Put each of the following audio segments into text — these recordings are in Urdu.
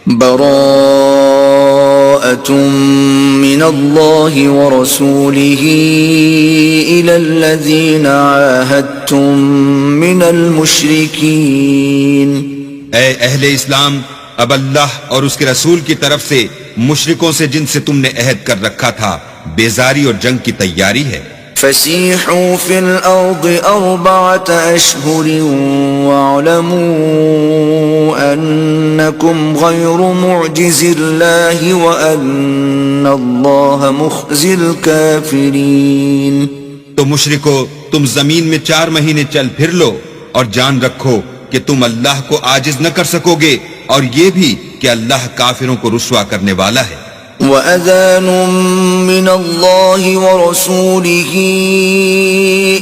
براءة من الله ورسوله إلى الذين عاهدتم من المشركين. اے اہل اسلام، اب اللہ اور اس کے رسول کی طرف سے مشرکوں سے جن سے تم نے عہد کر رکھا تھا بیزاری اور جنگ کی تیاری ہے. فسيحوا في الأرض 4 أشهر واعلموا أنكم غير معجز الله وأن الله مخزي الكافرين. تو مشرکو، تم زمین میں 4 مہینے چل پھر لو اور جان رکھو کہ تم اللہ کو عاجز نہ کر سکو گے، اور یہ بھی کہ اللہ کافروں کو رسوا کرنے والا ہے. وَأَذَانٌ مِّنَ اللَّهِ وَرَسُولِهِ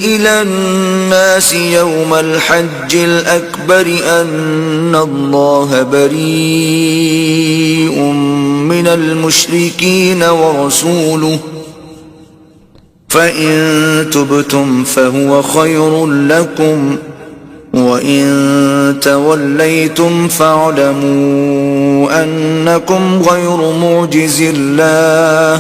إِلَى النَّاسِ يَوْمَ الْحَجِّ الْأَكْبَرِ أَنَّ اللَّهَ بَرِيءٌ مِّنَ الْمُشْرِكِينَ وَرَسُولُهُ فَإِن تُبْتُمْ فَهُوَ خَيْرٌ لَّكُمْ وَإِن تَوَلَّيْتُمْ فَاعْلَمُوا أَنَّكُمْ غَيْرُ مُعْجِزِ اللَّهِ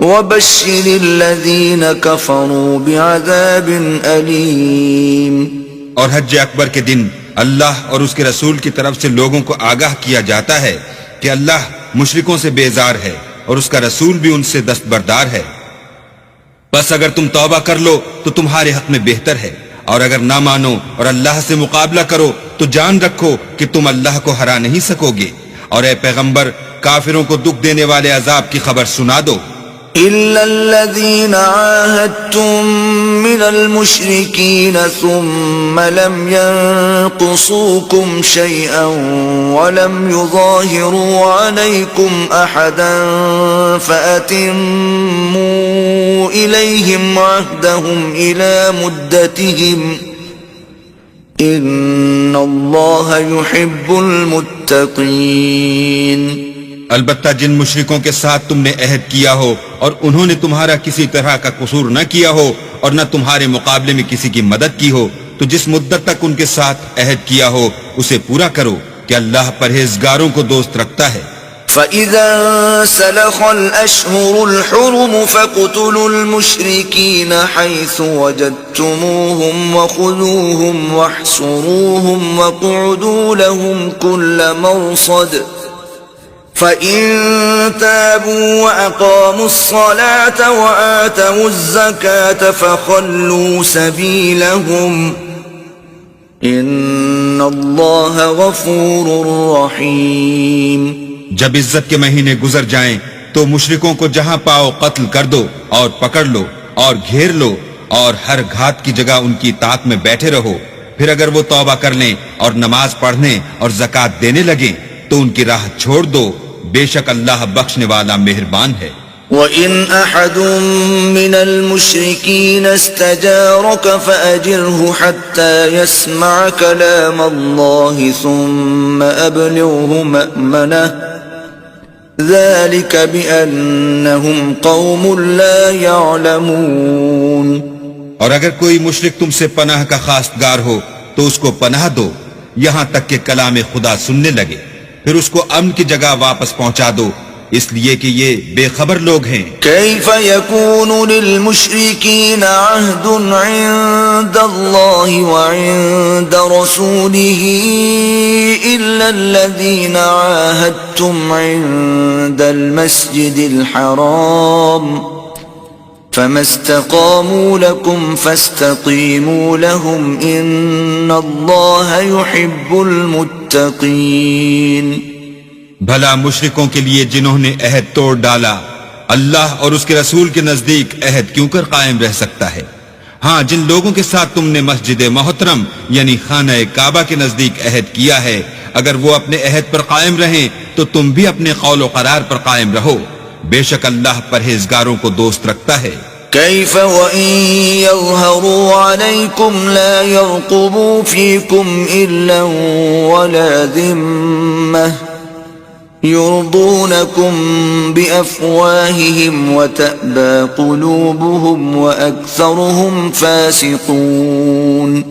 وَبَشِّرِ الَّذِينَ كَفَرُوا بِعَذَابٍ أَلِيمٍ. اور حج اکبر کے دن اللہ اور اس کے رسول کی طرف سے لوگوں کو آگاہ کیا جاتا ہے کہ اللہ مشرکوں سے بیزار ہے اور اس کا رسول بھی ان سے دستبردار ہے. بس اگر تم توبہ کر لو تو تمہارے حق میں بہتر ہے، اور اگر نہ مانو اور اللہ سے مقابلہ کرو تو جان رکھو کہ تم اللہ کو ہرا نہیں سکو گے. اور اے پیغمبر، کافروں کو دکھ دینے والے عذاب کی خبر سنا دو. إِلَّا الَّذِينَ عَاهَدتُّم مِّنَ الْمُشْرِكِينَ ثُمَّ لَمْ يَنقُصُوكُمْ شَيْئًا وَلَمْ يُظَاهِرُوا عَلَيْكُمْ أَحَدًا فَأَتِمُّوا إِلَيْهِمْ عَهْدَهُمْ إِلَى مُدَّتِهِمْ إِنَّ اللَّهَ يُحِبُّ الْمُتَّقِينَ. البتہ جن مشرکوں کے ساتھ تم نے عہد کیا ہو اور انہوں نے تمہارا کسی طرح کا قصور نہ کیا ہو اور نہ تمہارے مقابلے میں کسی کی مدد کی ہو، تو جس مدت تک ان کے ساتھ عہد کیا ہو اسے پورا کرو کہ اللہ پرہیزگاروں کو دوست رکھتا ہے. فَإِذَا سَلَخَ الْأَشْهُرُ الْحُرُمُ فَاقْتُلُوا الْمُشْرِكِينَ حَيْثُ وَجَدتُّمُوهُمْ وَخُذُوهُمْ وَاحْصُرُوهُمْ وَاقْعُدُوا لَهُمْ كُلَّ مَرْصَدٍ فَإِن تَابُوا وَأَقَامُوا الصَّلَاةَ وَآتَوُا الزَّكَاةَ فَخَلُّوا سَبِيلَهُمْ إِنَّ اللَّهَ غَفُورٌ رَّحِيمٌ. جب عزت کے مہینے گزر جائیں تو مشرکوں کو جہاں پاؤ قتل کر دو اور پکڑ لو اور گھیر لو، اور ہر گھات کی جگہ ان کی اطاعت میں بیٹھے رہو. پھر اگر وہ توبہ کر لیں اور نماز پڑھنے اور زکوٰۃ دینے لگیں تو ان کی راہ چھوڑ دو، بے شک اللہ بخشنے والا مہربان ہے. وَإِنْ أَحَدٌ مِّنَ الْمُشْرِكِينَ اسْتَجَارَكَ فَأَجِرْهُ حَتَّى يَسْمَعَ كَلَامَ اللَّهِ ثُمَّ أَبْلِغْهُ مَأْمَنَهُ ذَلِكَ بِأَنَّهُمْ قَوْمٌ لَا يَعْلَمُونَ. اور اگر کوئی مشرک تم سے پناہ کا خواستگار ہو تو اس کو پناہ دو یہاں تک کہ کلام خدا سننے لگے، پھر اس کو امن کی جگہ واپس پہنچا دو، اس لیے کہ یہ بے خبر لوگ ہیں. كيف يكون للمشركين عهد عند الله وعند رسوله إلا الذين عاهدتم عند المسجد الحرام فما استقاموا لكم فاستقيموا لهم إن الله يحب المتقين. بھلا مشرکوں کے لیے جنہوں نے عہد توڑ ڈالا اللہ اور اس کے رسول کے نزدیک عہد کیوں کر قائم رہ سکتا ہے؟ ہاں، جن لوگوں کے ساتھ تم نے مسجد محترم یعنی خانہ کعبہ کے نزدیک عہد کیا ہے، اگر وہ اپنے عہد پر قائم رہیں تو تم بھی اپنے قول و قرار پر قائم رہو، بے شک اللہ پرہیزگاروں کو دوست رکھتا ہے. كيف وإن يظهروا عليكم لا يرقبوا فيكم إلا ولا ذمة يرضونكم بأفواههم وتأبى قلوبهم وأكثرهم فاسقون.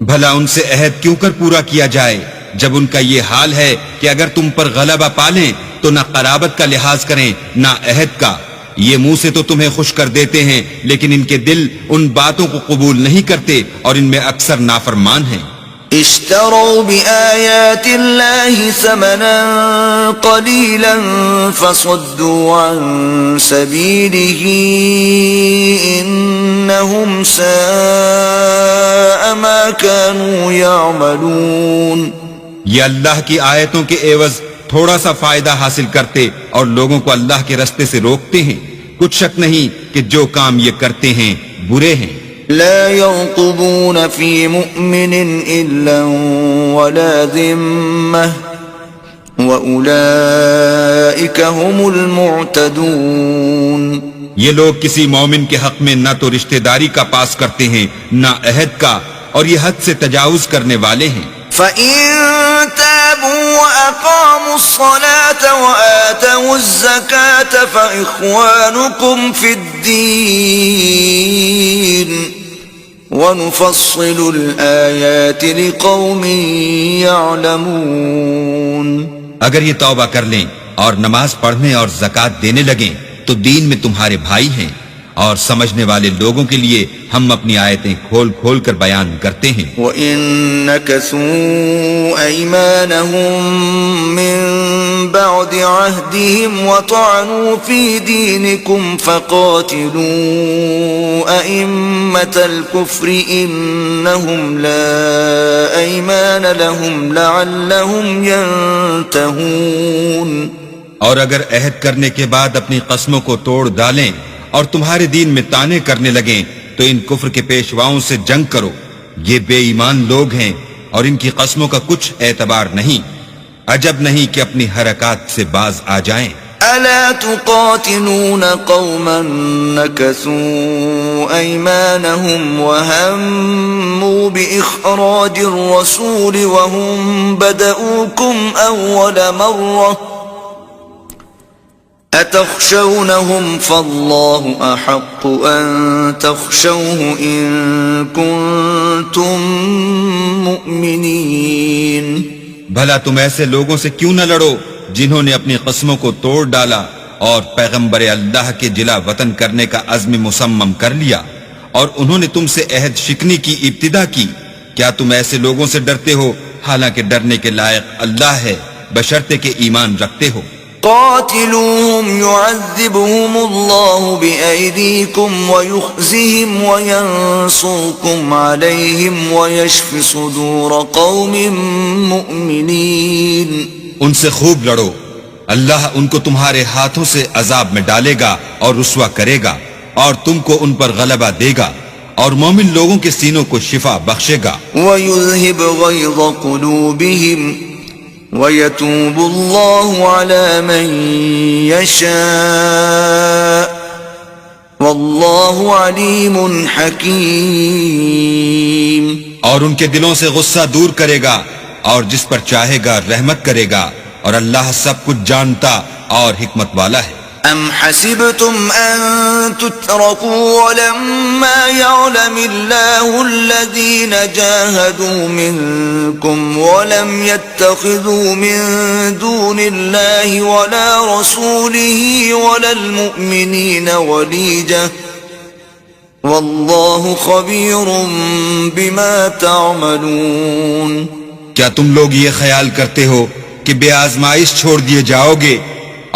بھلا ان سے عہد کیوں کر پورا کیا جائے جب ان کا یہ حال ہے کہ اگر تم پر غلبہ پالیں تو نہ قرابت کا لحاظ کریں نہ عہد کا. یہ منہ سے تو تمہیں خوش کر دیتے ہیں لیکن ان کے دل ان باتوں کو قبول نہیں کرتے اور ان میں اکثر نافرمان ہیں. اشتروا بآيات الله ثمنا قليلا فصدوا عن سبيله إنهم ساء ما كانوا يعملون. یہ اللہ کی آیتوں کے عوض تھوڑا سا فائدہ حاصل کرتے اور لوگوں کو اللہ کے رستے سے روکتے ہیں. کچھ شک نہیں کہ جو کام یہ کرتے ہیں برے ہیں. لا يرقبون في مؤمن إلا ولا ذمة وأولئك هم المعتدون. یہ لوگ کسی مومن کے حق میں نہ تو رشتہ داری کا پاس کرتے ہیں نہ عہد کا اور یہ حد سے تجاوز کرنے والے ہیں. فَإِن تَابُوا وَأَقَامُوا الصَّلَاةَ وَآتَوُا الزَّكَاةَ فَإِخْوَانُكُمْ فِي الدِّينِ وَنُفَصِّلُ الْآيَاتِ لِقَوْمٍ يَعْلَمُونَ. اگر یہ توبہ کر لیں اور نماز پڑھنے اور زکوٰۃ دینے لگیں تو دین میں تمہارے بھائی ہیں اور سمجھنے والے لوگوں کے لیے ہم اپنی آیتیں کھول کھول کر بیان کرتے ہیں. وَإِن نَكَثُوا أَيْمَانَهُم مِّن بَعْدِ عَهْدِهِمْ وَطَعَنُوا فِي دِينِكُمْ فَقَاتِلُوا أَئِمَّةَ الْكُفْرِ إِنَّهُمْ لَا أَيْمَانَ لَهُمْ لَعَلَّهُمْ يَنْتَهُونَ. اور اگر عہد کرنے کے بعد اپنی قسموں کو توڑ ڈالیں اور تمہارے دین میں طعنے کرنے لگیں تو ان کفر کے پیشواؤں سے جنگ کرو. یہ بے ایمان لوگ ہیں اور ان کی قسموں کا کچھ اعتبار نہیں. عجب نہیں کہ اپنی حرکات سے باز آ جائیں. ألا تقاتلون قوما نكثوا أيمانهم وهموا بإخراج الرسول وهم بدؤوكم أول مرة أتخشونهم فالله أحق أن تخشوه إن كنتم مؤمنين. بھلا تم ایسے لوگوں سے کیوں نہ لڑو جنہوں نے اپنی قسموں کو توڑ ڈالا اور پیغمبر اللہ کے جلا وطن کرنے کا عزم مصمم کر لیا اور انہوں نے تم سے عہد شکنی کی ابتدا کی. کیا تم ایسے لوگوں سے ڈرتے ہو حالانکہ ڈرنے کے لائق اللہ ہے بشرطے کہ ایمان رکھتے ہو. قاتلوهم يعذبهم الله بأيديكم ويخزهم وينصركم عليهم ويشف صدور قوم مؤمنين. ان سے خوب لڑو، اللہ ان کو تمہارے ہاتھوں سے عذاب میں ڈالے گا اور رسوا کرے گا اور تم کو ان پر غلبہ دے گا اور مومن لوگوں کے سینوں کو شفا بخشے گا. وَيُذْهِبْ غَيْظَ قُلُوبِهِمْ وَيَتُوبُ اللَّهُ عَلَى مَن يَشَاءُ وَاللَّهُ عَلِيمٌ حَكِيمٌ. اور ان کے دلوں سے غصہ دور کرے گا اور جس پر چاہے گا رحمت کرے گا اور اللہ سب کچھ جانتا اور حکمت والا ہے. أَمْ حَسِبْتُمْ أَن تُتْرَكُوا وَلَمَّا يَعْلَمِ اللَّهُ الَّذِينَ جَاهَدُوا مِنكُمْ وَلَمْ يَتَّخِذُوا مِن دُونِ اللَّهِ وَلَا رَسُولِهِ وَلَا الْمُؤْمِنِينَ وَلِيجَةً وَاللَّهُ خَبِيرٌ بِمَا تَعْمَلُونَ. کیا تم لوگ یہ خیال کرتے ہو کہ بے آزمائش چھوڑ دیے جاؤ گے؟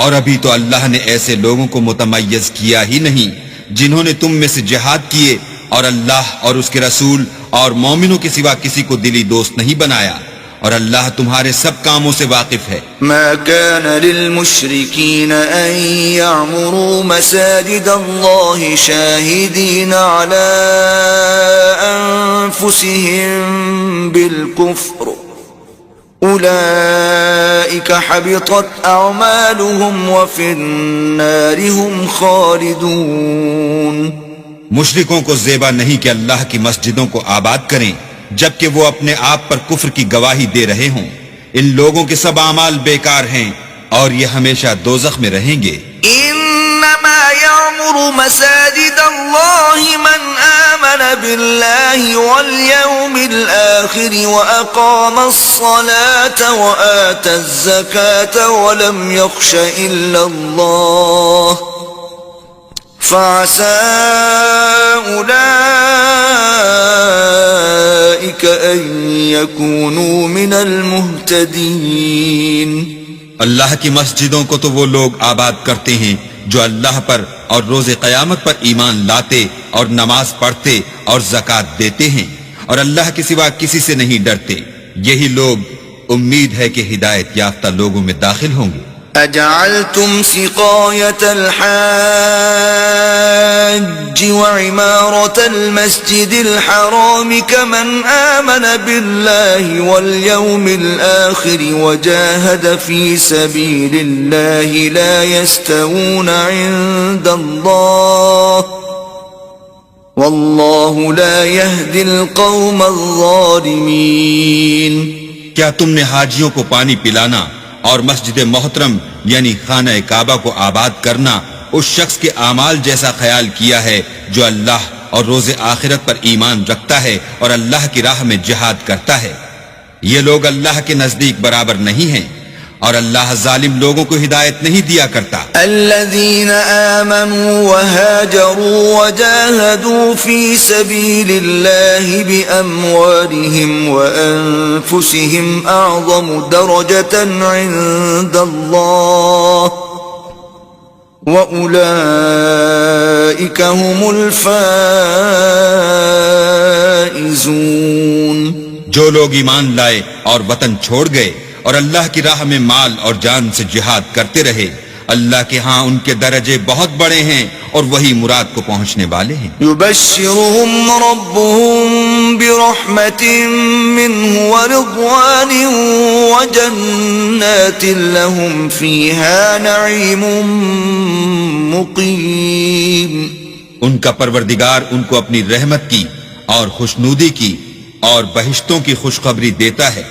اور ابھی تو اللہ نے ایسے لوگوں کو متمیز کیا ہی نہیں جنہوں نے تم میں سے جہاد کیے اور اللہ اور اس کے رسول اور مومنوں کے سوا کسی کو دلی دوست نہیں بنایا اور اللہ تمہارے سب کاموں سے واقف ہے. ما كان للمشركين أن يعمروا مساجد الله شاهدين على أنفسهم بالكفر أولئك حبطت أعمالهم وفي النار هم خالدون. مشرکوں کو زیبا نہیں کہ اللہ کی مسجدوں کو آباد کریں جبکہ وہ اپنے آپ پر کفر کی گواہی دے رہے ہوں. ان لوگوں کے سب اعمال بیکار ہیں اور یہ ہمیشہ دوزخ میں رہیں گے. انما يعمر مساجد الله من آمن بالله واليوم الآخر الآخر وأقام الصلاة وآتى الزكاة ولم يخش إلا الله فعسى أولئك أن يكونوا من المهتدين. اللہ کی مسجدوں کو تو وہ لوگ آباد کرتے ہیں جو اللہ پر اور روز قیامت پر ایمان لاتے اور نماز پڑھتے اور زکوٰۃ دیتے ہیں اور اللہ کے سوا کسی سے نہیں ڈرتے. یہی لوگ امید ہے کہ ہدایت یافتہ لوگوں میں داخل ہوں گے. أجعلتم سقاية الحاج وعمارة المسجد الحرام كمن آمن بالله واليوم الآخر وجاهد في سبيل الله لا يستوون عند الله والله لا يهدي القوم الظالمين. کیا تم نے حاجیوں کو پانی پلانا اور مسجد محترم یعنی خانہ کعبہ کو آباد کرنا اس شخص کے اعمال جیسا خیال کیا ہے جو اللہ اور روز آخرت پر ایمان رکھتا ہے اور اللہ کی راہ میں جہاد کرتا ہے؟ یہ لوگ اللہ کے نزدیک برابر نہیں ہیں اور اللہ ظالم لوگوں کو ہدایت نہیں دیا کرتا. الذين آمنوا وهاجروا وجاهدوا في سبيل الله بأموالهم وأنفسهم أعظم درجة عند الله وأولئك هم الفائزون. جو لوگ ایمان لائے اور وطن چھوڑ گئے اور اللہ کی راہ میں مال اور جان سے جہاد کرتے رہے، اللہ کے ہاں ان کے درجے بہت بڑے ہیں اور وہی مراد کو پہنچنے والے ہیں. يبشرهم ربهم برحمة منه ورضوان وجنات لهم فيها نعيم مقيم. ان کا پروردگار ان کو اپنی رحمت کی اور خوشنودی کی اور بہشتوں کی خوشخبری دیتا ہے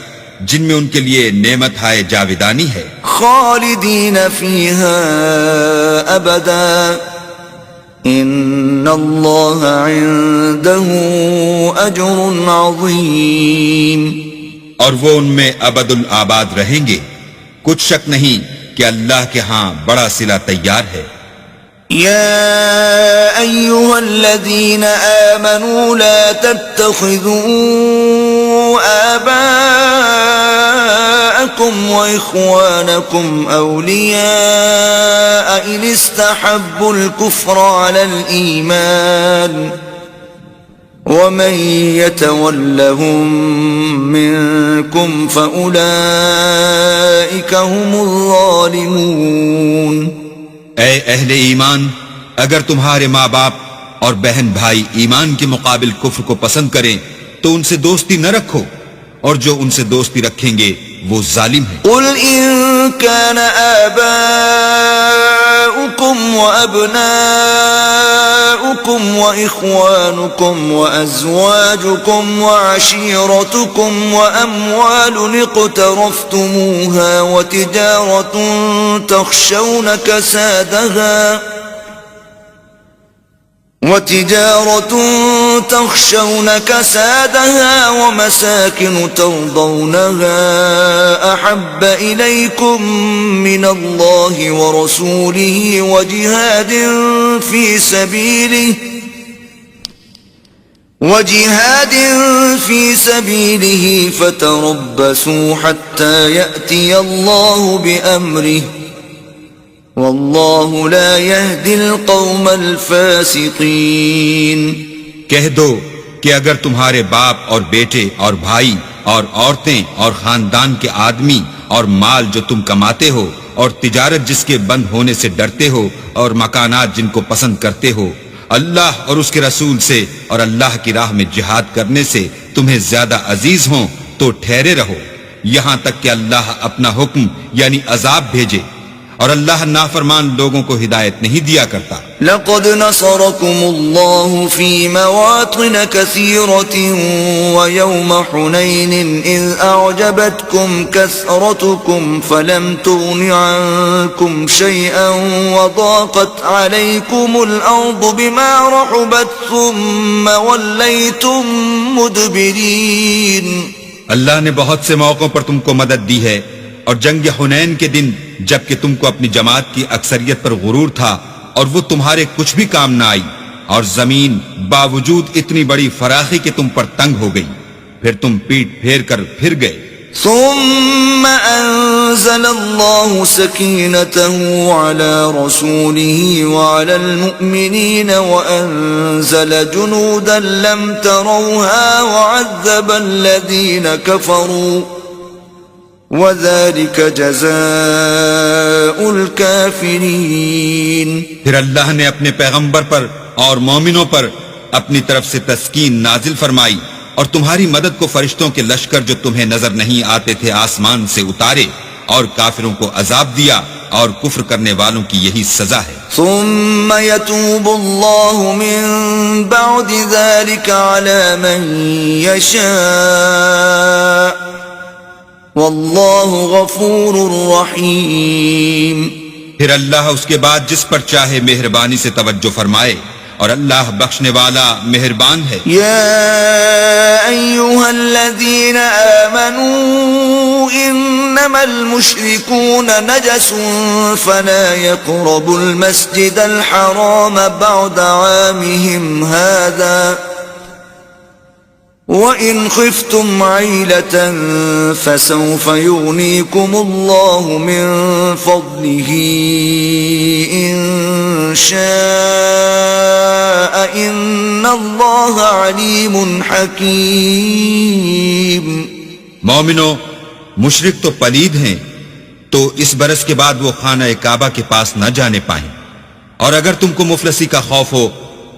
جن میں ان کے لیے نعمت ہائے جاویدانی ہے. خالدین فیہا ابدا ان اللہ عنده اجر عظیم. اور وہ ان میں ابد الآباد رہیں گے، کچھ شک نہیں کہ اللہ کے ہاں بڑا صلہ تیار ہے. يا أيها الذين آمنوا لا تتخذوا آباءكم وإخوانكم أولياء إن استحبوا الكفر على الإيمان ومن يتولهم منكم فأولئك هم الظالمون. اے اہل ایمان، اگر تمہارے ماں باپ اور بہن بھائی ایمان کے مقابل کفر کو پسند کریں تو ان سے دوستی نہ رکھو، اور جو ان سے دوستی رکھیں گے وہ ظالم ہیں. قل ان كان آباؤكم وأبناؤكم وإخوانكم وأزواجكم وعشيرتكم وأموال اقترفتموها وتجارة تخشون كسادها ومساكن ترضونها أحب إليكم من الله ورسوله وجهاد في سبيله فتربصوا حتى يأتي الله بأمره واللہ لا يهدي القوم الفاسقین. کہہ دو کہ اگر تمہارے باپ اور بیٹے اور بھائی اور عورتیں اور خاندان کے آدمی اور مال جو تم کماتے ہو اور تجارت جس کے بند ہونے سے ڈرتے ہو اور مکانات جن کو پسند کرتے ہو اللہ اور اس کے رسول سے اور اللہ کی راہ میں جہاد کرنے سے تمہیں زیادہ عزیز ہوں تو ٹھہرے رہو یہاں تک کہ اللہ اپنا حکم یعنی عذاب بھیجے، اور اللہ نافرمان لوگوں کو ہدایت نہیں دیا کرتا۔ لقد نصركم الله في مواطن كثيرة ويوم حنين إذ أعجبتكم كثرتكم فلم تغن عنكم شيئا وضاقت عليكم الأرض بما رحبت ثم وليتم مدبرين۔ اللہ نے بہت سے موقعوں پر تم کو مدد دی ہے، اور جنگ حنین کے دن جبکہ تم کو اپنی جماعت کی اکثریت پر غرور تھا اور وہ تمہارے کچھ بھی کام نہ آئی، اور زمین باوجود اتنی بڑی فراخی کہ تم پر تنگ ہو گئی، پھر تم پیٹ پھیر کر پھر گئے۔ ثم أنزل الله سكينته على رسوله وعلى المؤمنين وأنزل جنودا لم تروها وعذب الذين كفروا وَذَلِكَ جَزَاءُ الْكَافِرِينَ۔ پھر اللہ نے اپنے پیغمبر پر اور مومنوں پر اپنی طرف سے تسکین نازل فرمائی، اور تمہاری مدد کو فرشتوں کے لشکر جو تمہیں نظر نہیں آتے تھے آسمان سے اتارے، اور کافروں کو عذاب دیا، اور کفر کرنے والوں کی یہی سزا ہے۔ ثم يتوب الله من بعد ذلك على من يشاء واللہ غفور رحیم۔ پھر اللہ اس کے بعد جس پر چاہے مہربانی سے توجہ فرمائے، اور اللہ بخشنے والا مہربان ہے۔ یا ایہا الذین آمنوا انما المشرکون نجس فلا يقربوا المسجد الحرام بعد عامهم هذا وَإِنْ خِفْتُمْ عَيْلَةً فَسَوْفَ يُغْنِيكُمُ اللَّهُ مِنْ فَضْلِهِ إِنْ شَاءَ إِنَّ اللَّهَ عَلِيمٌ حَكِيمٌ۔ مومنو، مشرک تو پلید ہیں، تو اس برس کے بعد وہ خانہ کعبہ کے پاس نہ جانے پائیں، اور اگر تم کو مفلسی کا خوف ہو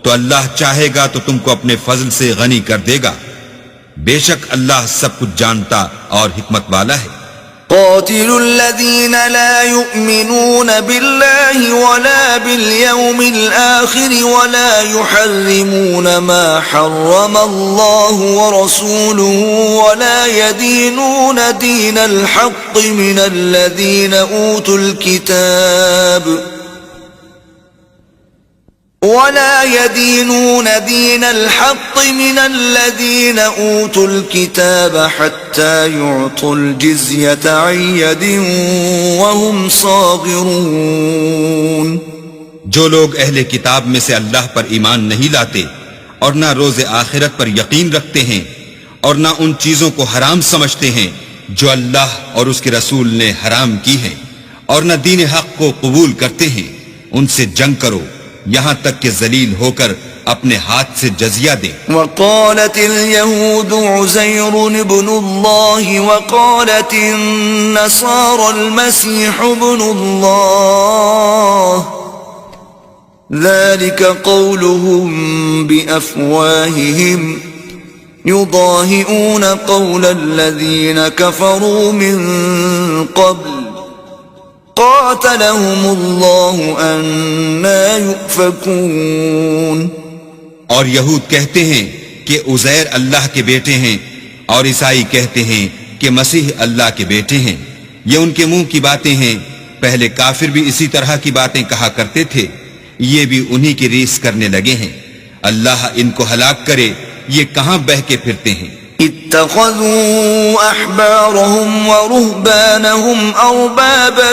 تو اللہ چاہے گا تو تم کو اپنے فضل سے غنی کر دے گا، بے شک اللہ سب کچھ جانتا اور حکمت والا ہے۔ قاتلوا الذين لا يؤمنون بالله ولا باليوم الآخر ولا يحرمون ما حرم الله ورسوله ولا يدينون دين الحق من الذين أوتوا الكتاب حتى يعطوا الجزية عن يد وهم صاغرون۔ جو لوگ اہل کتاب میں سے اللہ پر ایمان نہیں لاتے اور نہ روز آخرت پر یقین رکھتے ہیں اور نہ ان چیزوں کو حرام سمجھتے ہیں جو اللہ اور اس کے رسول نے حرام کی ہیں اور نہ دین حق کو قبول کرتے ہیں، ان سے جنگ کرو یہاں تک کہ ذلیل ہو کر اپنے ہاتھ سے جزیہ دیں۔ وقالت اليهود عزير ابن الله وقالت النصارى المسيح ابن الله ذلك قولهم بأفواههم يضاهئون قول الذين كفروا من قبل قاتلهم اللہ انا یؤفکون۔ اور یہود کہتے ہیں کہ عزیر اللہ کے بیٹے ہیں، اور عیسائی کہتے ہیں کہ مسیح اللہ کے بیٹے ہیں، یہ ان کے منہ کی باتیں ہیں، پہلے کافر بھی اسی طرح کی باتیں کہا کرتے تھے، یہ بھی انہی کی ریس کرنے لگے ہیں، اللہ ان کو ہلاک کرے، یہ کہاں بہہ کے پھرتے ہیں۔ اتخذوا احبارهم ورهبانهم اربابا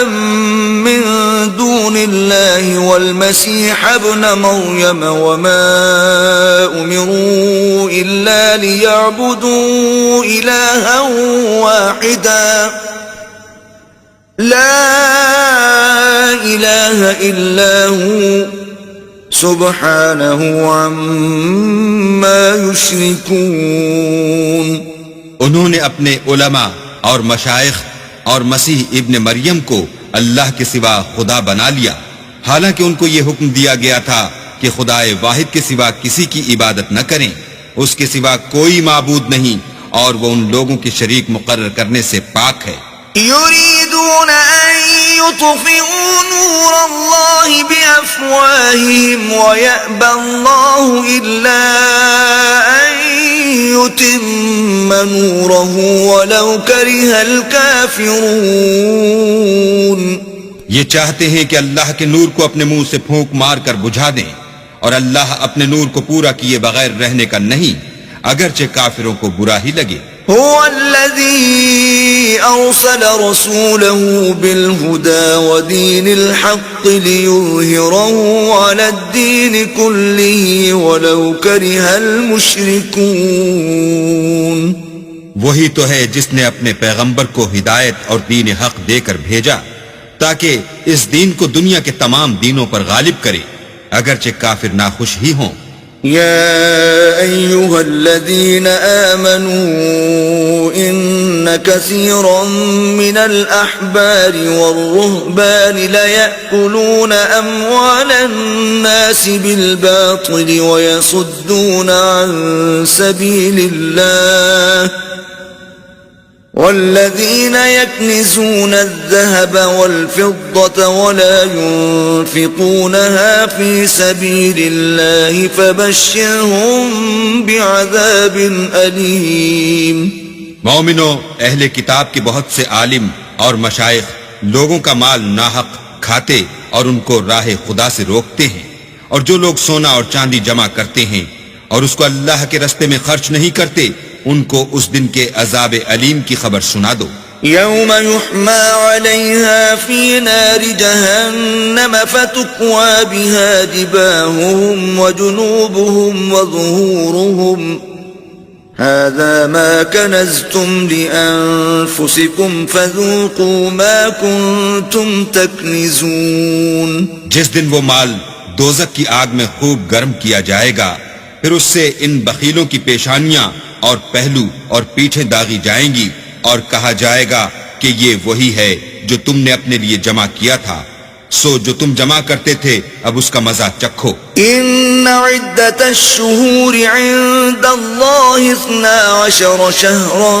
من دون الله والمسيح ابن مريم وما امروا الا ليعبدوا الها واحدا لا اله الا هو سبحانہ عما یشرکون۔ انہوں نے اپنے علماء اور مشائخ اور مسیح ابن مریم کو اللہ کے سوا خدا بنا لیا، حالانکہ ان کو یہ حکم دیا گیا تھا کہ خدا واحد کے سوا کسی کی عبادت نہ کریں، اس کے سوا کوئی معبود نہیں، اور وہ ان لوگوں کے شریک مقرر کرنے سے پاک ہے۔ يريدون أن يطفئوا نور الله بأفواههم ويأبى الله إلا أن يتم نوره ولو كره الكافرون. یہ چاہتے ہیں کہ اللہ کے نور کو اپنے منہ سے پھونک مار کر بجھا دیں، اور اللہ اپنے نور کو پورا کیے بغیر رہنے کا نہیں، اگرچہ کافروں کو برا ہی لگے. هو الذي أرسل رسوله بالهدى ودين الحق ليظهره على الدين كله ولو كره المشركون. وہی تو ہے جس نے اپنے پیغمبر کو ہدایت اور دین حق دے کر بھیجا تاکہ اس دین کو دنیا کے تمام دینوں پر غالب کرے، اگرچہ کافر ناخوش ہی ہوں. يا أيها الذين آمنوا إن كثيرا من الأحبار والرهبان ليأكلون أموال الناس بالباطل ويصدون عن سبيل الله والذين يكنزون الذهب والفضة ولا ينفقونها في سبيل الله فبشرهم بعذاب أليم. مومنو، اہل کتاب کے بہت سے عالم اور مشائخ لوگوں کا مال ناحق کھاتے اور ان کو راہ خدا سے روکتے ہیں، اور جو لوگ سونا اور چاندی جمع کرتے ہیں اور اس کو اللہ کے رستے میں خرچ نہیں کرتے، ان کو اس دن کے عذاب علیم کی خبر سنا دو. يوم يحمى عليها في نار جهنم فتكوى بها جباههم وجنوبهم وظهورهم هذا ما كنزتم لأنفسكم فذوقوا ما كنتم تكنزون. جس دن وہ مال دوزخ کی آگ میں خوب گرم کیا جائے گا، پھر اس سے ان بخیلوں کی پیشانیاں اور پہلو اور پیٹھیں داغی جائیں گی، اور کہا جائے گا کہ یہ وہی ہے جو تم نے اپنے لیے جمع کیا تھا، سو جو تم جمع کرتے تھے اب اس کا مزہ چکھو. ان عدت الشہور عند اللہ 12 شہرا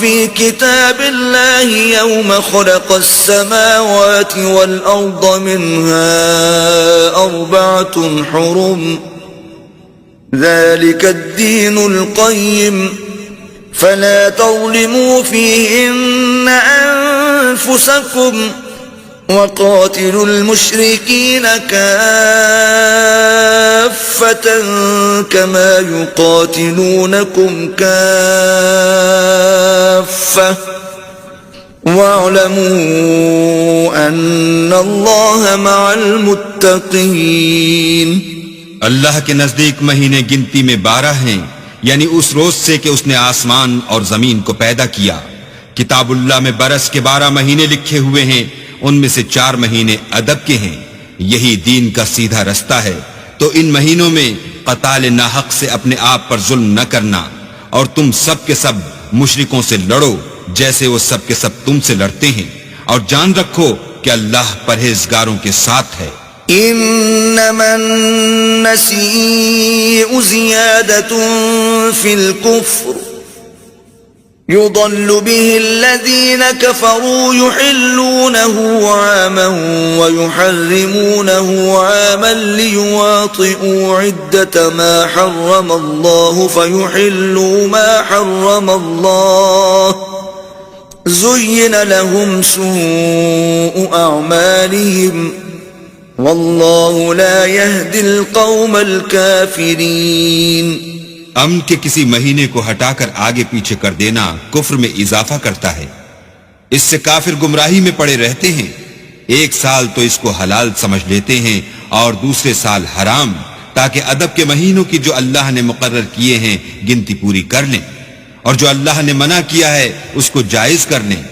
فی کتاب اللہ یوم خلق السماوات والارض منها 4 حرم ذلك الدين القيم فلا تظلموا فيهن أنفسكم وقاتلوا المشركين كافة كما يقاتلونكم كافة واعلموا أن الله مع المتقين. اللہ کے نزدیک مہینے گنتی میں 12 ہیں، یعنی اس روز سے کہ اس نے آسمان اور زمین کو پیدا کیا. کتاب اللہ میں برس کے 12 مہینے لکھے ہوئے ہیں، ان میں سے 4 مہینے ادب کے ہیں. یہی دین کا سیدھا رستہ ہے. تو ان مہینوں میں قتال ناحق سے اپنے آپ پر ظلم نہ کرنا، اور تم سب کے سب مشرکوں سے لڑو جیسے وہ سب کے سب تم سے لڑتے ہیں، اور جان رکھو کہ اللہ پرہیزگاروں کے ساتھ ہے. انما النسيء زيادة في الكفر يضل به الذين كفروا يحلونه عاما ويحرمونه عاما ليواطئوا عدة ما حرم الله فيحلوا ما حرم الله زين لهم سوء أعمالهم واللہ لا يهدي القوم الكافرین. امن کے کسی مہینے کو ہٹا کر آگے پیچھے کر دینا کفر میں اضافہ کرتا ہے. اس سے کافر گمراہی میں پڑے رہتے ہیں. ایک سال تو اس کو حلال سمجھ لیتے ہیں اور دوسرے سال حرام، تاکہ ادب کے مہینوں کی جو اللہ نے مقرر کیے ہیں گنتی پوری کر لیں، اور جو اللہ نے منع کیا ہے اس کو جائز کر لیں.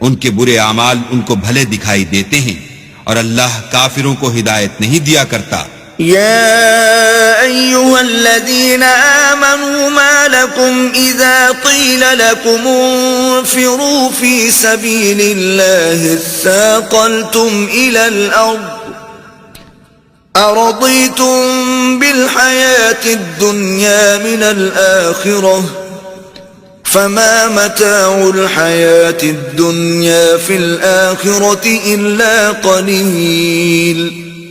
ان کے برے اعمال ان کو بھلے دکھائی دیتے ہیں، اور اللہ کافروں کو ہدایت نہیں دیا کرتا. يا أيها الذين آمنوا ما لكم إذا قيل لكم انفروا في سبيل الله اثاقلتم إلى الأرض أرضيتم بالحياة الدنيا من الآخرة فما متاع الحياة الدنيا في الآخرة إلا قليل.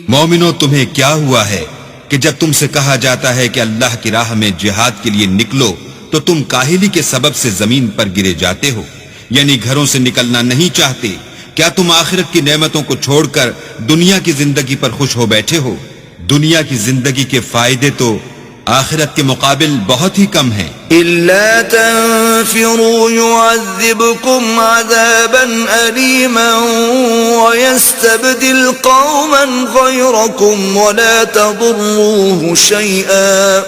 مومنو، تمہیں کیا ہوا ہے کہ جب تم سے کہا جاتا ہے کہ اللہ کی راہ میں جہاد کے لیے نکلو تو تم کاہلی کے سبب سے زمین پر گرے جاتے ہو، یعنی گھروں سے نکلنا نہیں چاہتے؟ کیا تم آخرت کی نعمتوں کو چھوڑ کر دنیا کی زندگی پر خوش ہو بیٹھے ہو؟ دنیا کی زندگی کے فائدے تو آخرت کے مقابل بہت ہی کم ہیں. إلا تنفروا يعذبكم عذابا أليما ويستبدل قوما غيركم ولا تضروه شيئا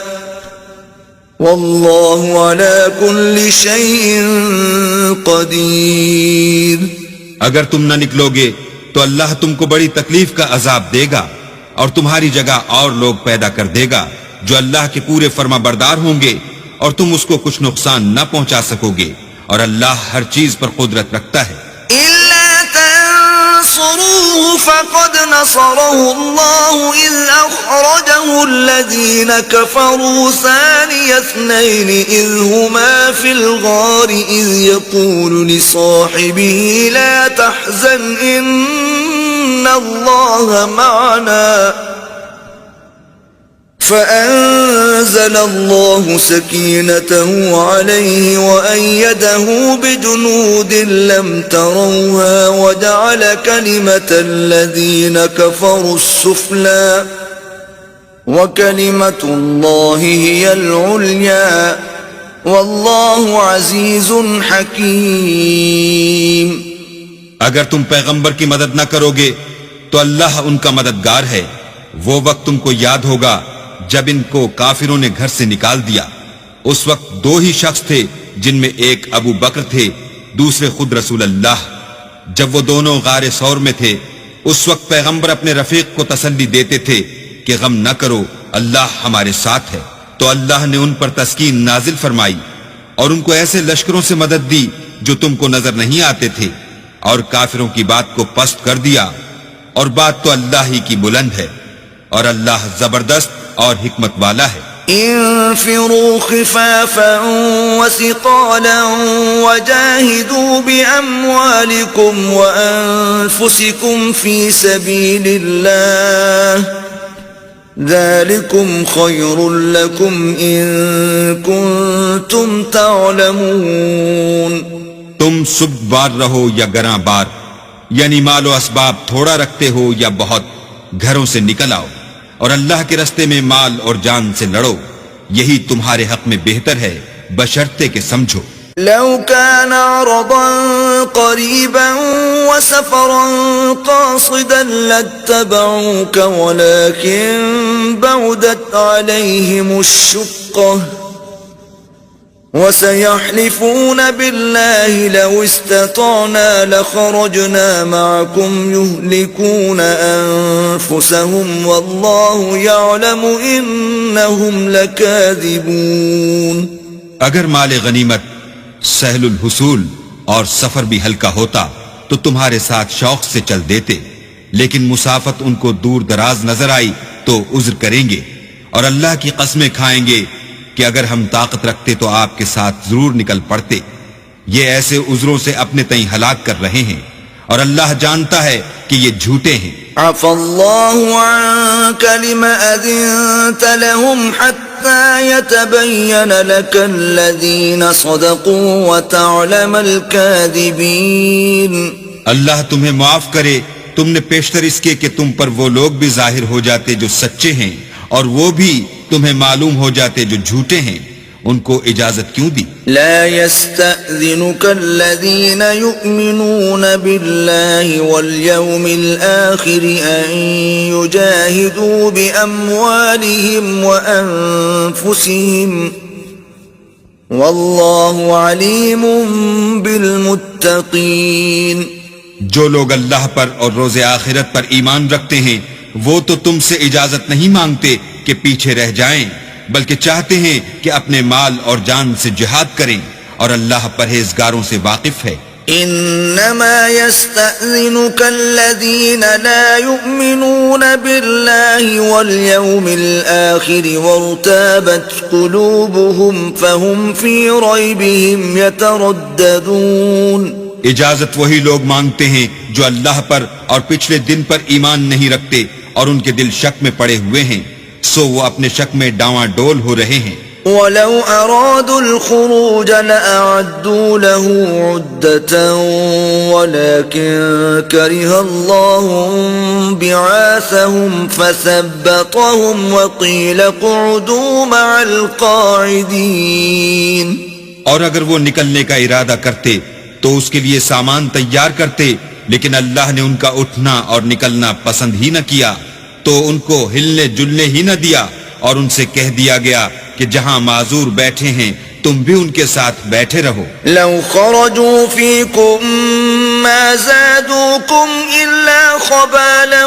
والله على كل شيء قدير. اگر تم نہ نکلو گے تو اللہ تم کو بڑی تکلیف کا عذاب دے گا اور تمہاری جگہ اور لوگ پیدا کر دے گا جو اللہ کے پورے فرما بردار ہوں گے اور تم اس کو کچھ نقصان نہ پہنچا سکو گے، اور اللہ ہر چیز پر قدرت رکھتا ہے. إلا تنصروه فقد نصره الله إذ أخرجه الذين كفروا ثاني اثنين إذ هما في الغار إذ يقول لصاحبه لا تحزن إن الله معنا فأنزل الله سكينته عليه وأيده بجنود لم تروها وجعل كلمة الذين كفروا السفلى وكلمة الله هي العليا والله عزيز حكيم. اگر تم پیغمبر کی مدد نہ کرو گے تو اللہ ان کا مددگار ہے. وہ وقت تم کو یاد ہوگا جب ان کو کافروں نے گھر سے نکال دیا. اس وقت دو ہی شخص تھے جن میں ایک ابو بکر تھے، دوسرے خود رسول اللہ. جب وہ دونوں غار ثور میں تھے اس وقت پیغمبر اپنے رفیق کو تسلی دیتے تھے کہ غم نہ کرو، اللہ ہمارے ساتھ ہے. تو اللہ نے ان پر تسکین نازل فرمائی اور ان کو ایسے لشکروں سے مدد دی جو تم کو نظر نہیں آتے تھے، اور کافروں کی بات کو پست کر دیا. اور بات تو اللہ ہی کی بلند ہے اور اللہ زبردست اور حکمت والا ہے. انفروا خفافا وثقالا وجاهدوا بأموالكم وأنفسكم في سبيل الله ذلكم خير لكم إن كنتم تعلمون. تم سب بار رہو یا گراں بار، یعنی مال و اسباب تھوڑا رکھتے ہو یا بہت، گھروں سے نکل آؤ اور اللہ کے رستے میں مال اور جان سے لڑو، یہی تمہارے حق میں بہتر ہے بشرطے کہ سمجھو. لو كان عرضا قريبا وسفرا قاصدا لاتبعوك ولكن بعدت عليهم الشقة وسيحلفون بالله لو استطعنا لخرجنا معكم يهلكون أنفسهم والله يعلم إنهم لكاذبون. اگر مال غنیمت سہل الحصول اور سفر بھی ہلکا ہوتا تو تمہارے ساتھ شوق سے چل دیتے، لیکن مسافت ان کو دور دراز نظر آئی تو عذر کریں گے، اور اللہ کی قسمیں کھائیں گے کہ اگر ہم طاقت رکھتے تو آپ کے ساتھ ضرور نکل پڑتے. یہ ایسے عذروں سے اپنے تئیں ہلاک کر رہے ہیں اور اللہ جانتا ہے کہ یہ جھوٹے ہیں. عفى الله عنك لما أذنت لهم حتى يتبين لك الذين صدقوا وتعلم الكاذبين. اللہ تمہیں معاف کرے، تم نے پیشتر اس کے کہ تم پر وہ لوگ بھی ظاہر ہو جاتے جو سچے ہیں اور وہ بھی تمہیں معلوم ہو جاتے جو جھوٹے ہیں. ان کو اجازت کیوں دی؟ لا يستأذنك الذين يؤمنون بالله واليوم الآخر أن يجاهدوا بأموالهم وأنفسهم والله عليم بالمتقين. جو لوگ اللہ پر اور روز آخرت پر ایمان رکھتے ہیں وہ تو تم سے اجازت نہیں مانگتے کہ پیچھے رہ جائیں، بلکہ چاہتے ہیں کہ اپنے مال اور جان سے جہاد کریں، اور اللہ پرہیزگاروں سے واقف ہے. إنما يستأذنك الذين لا يؤمنون بالله واليوم الآخر وارتابت قلوبهم فهم في ريبهم يترددون. اجازت وہی لوگ مانگتے ہیں جو اللہ پر اور پچھلے دن پر ایمان نہیں رکھتے اور ان کے دل شک میں پڑے ہوئے ہیں، سو وہ اپنے شک میں ڈاواں ڈول ہو رہے ہیں. وَلَوْ أَرَادُوا الْخُرُوجَ لَأَعَدُّوا لَهُ عُدَّةً وَلَكِنْ كَرِهَ اللَّهُ بِعَاثَهُمْ فَثَبَّطَهُمْ وَقِيلَ اقْعُدُوا مَعَ الْقَاعِدِينَ. اور اگر وہ نکلنے کا ارادہ کرتے تو اس کے لیے سامان تیار کرتے، لیکن اللہ نے ان کا اٹھنا اور نکلنا پسند ہی نہ کیا تو ان کو ہلنے جلنے ہی نہ دیا، اور ان سے کہہ دیا گیا کہ جہاں معذور بیٹھے ہیں تم بھی ان کے ساتھ بیٹھے رہو. لو خرجوا فيكم ما زادوكم إلا خبالا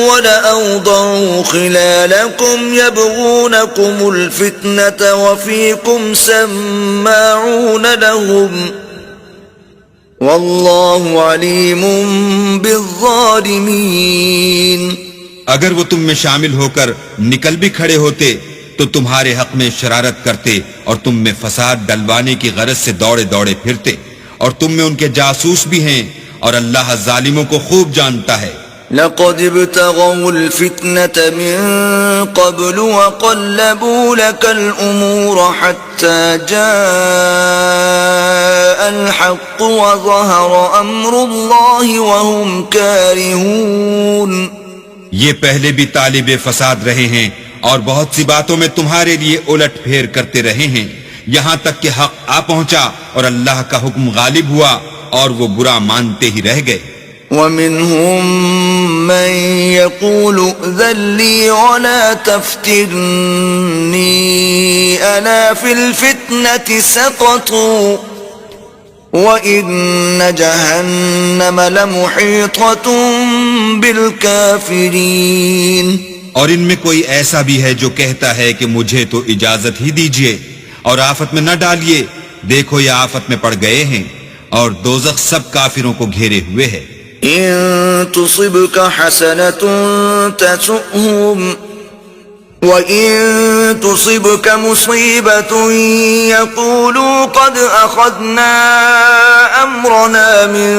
ولأوضعوا خلالكم يبغونكم الفتنة وفيكم سماعون لهم والله عليم بالظالمين. اگر وہ تم میں شامل ہو کر نکل بھی کھڑے ہوتے تو تمہارے حق میں شرارت کرتے اور تم میں فساد ڈلوانے کی غرض سے دوڑے دوڑے پھرتے، اور تم میں ان کے جاسوس بھی ہیں، اور اللہ ظالموں کو خوب جانتا ہے. لقد ابتغوا الفتنة من قبل وقلبوا لك الأمور حتى جاء الحق وظهر أمر الله وهم كارهون. یہ پہلے بھی طالب فساد رہے ہیں اور بہت سی باتوں میں تمہارے لیے الٹ پھیر کرتے رہے ہیں، یہاں تک کہ حق آ پہنچا اور اللہ کا حکم غالب ہوا اور وہ برا مانتے ہی رہ گئے. وَمِنْهُمْ مَنْ يَقُولُ ائْذَنْ لِي وَلَا تَفْتِنِّي أَلَا فِي الْفِتْنَةِ سَقَطُوا وَإِنَّ جَهَنَّمَ لَمُحِيطَةٌ بِالْكَافِرِينَ. اور ان میں کوئی ایسا بھی ہے جو کہتا ہے کہ مجھے تو اجازت ہی دیجئے اور آفت میں نہ ڈالیے، دیکھو یہ آفت میں پڑ گئے ہیں اور دوزخ سب کافروں کو گھیرے ہوئے ہے. إن تصبك حسنة تسؤهم وإن تصبك مصيبة يقولوا قد أخذنا أمرنا من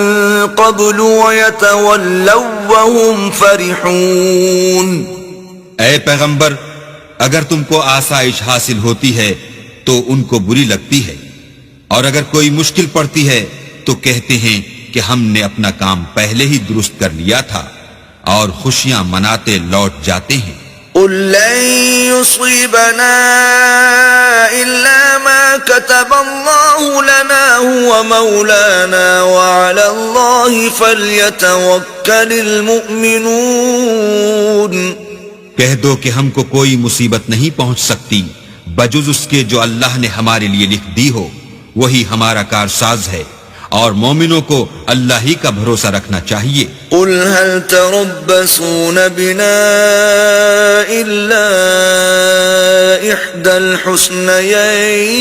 قبل ويتولوا وهم فرحون. اے پیغمبر، اگر تم کو آسائش حاصل ہوتی ہے تو ان کو بری لگتی ہے، اور اگر کوئی مشکل پڑتی ہے تو کہتے ہیں کہ ہم نے اپنا کام پہلے ہی درست کر لیا تھا، اور خوشیاں مناتے لوٹ جاتے ہیں. قل لن يصيبنا إلا ما كتب الله لنا هو مولانا وعلى الله فليتوكل المؤمنون. کہہ دو کہ ہم کو کوئی مصیبت نہیں پہنچ سکتی بجز اس کے جو اللہ نے ہمارے لیے لکھ دی ہو، وہی ہمارا کارساز ہے، اور مومنوں کو اللہ ہی کا بھروسہ رکھنا چاہیے. قل هل تربصون بنا إلا إحدى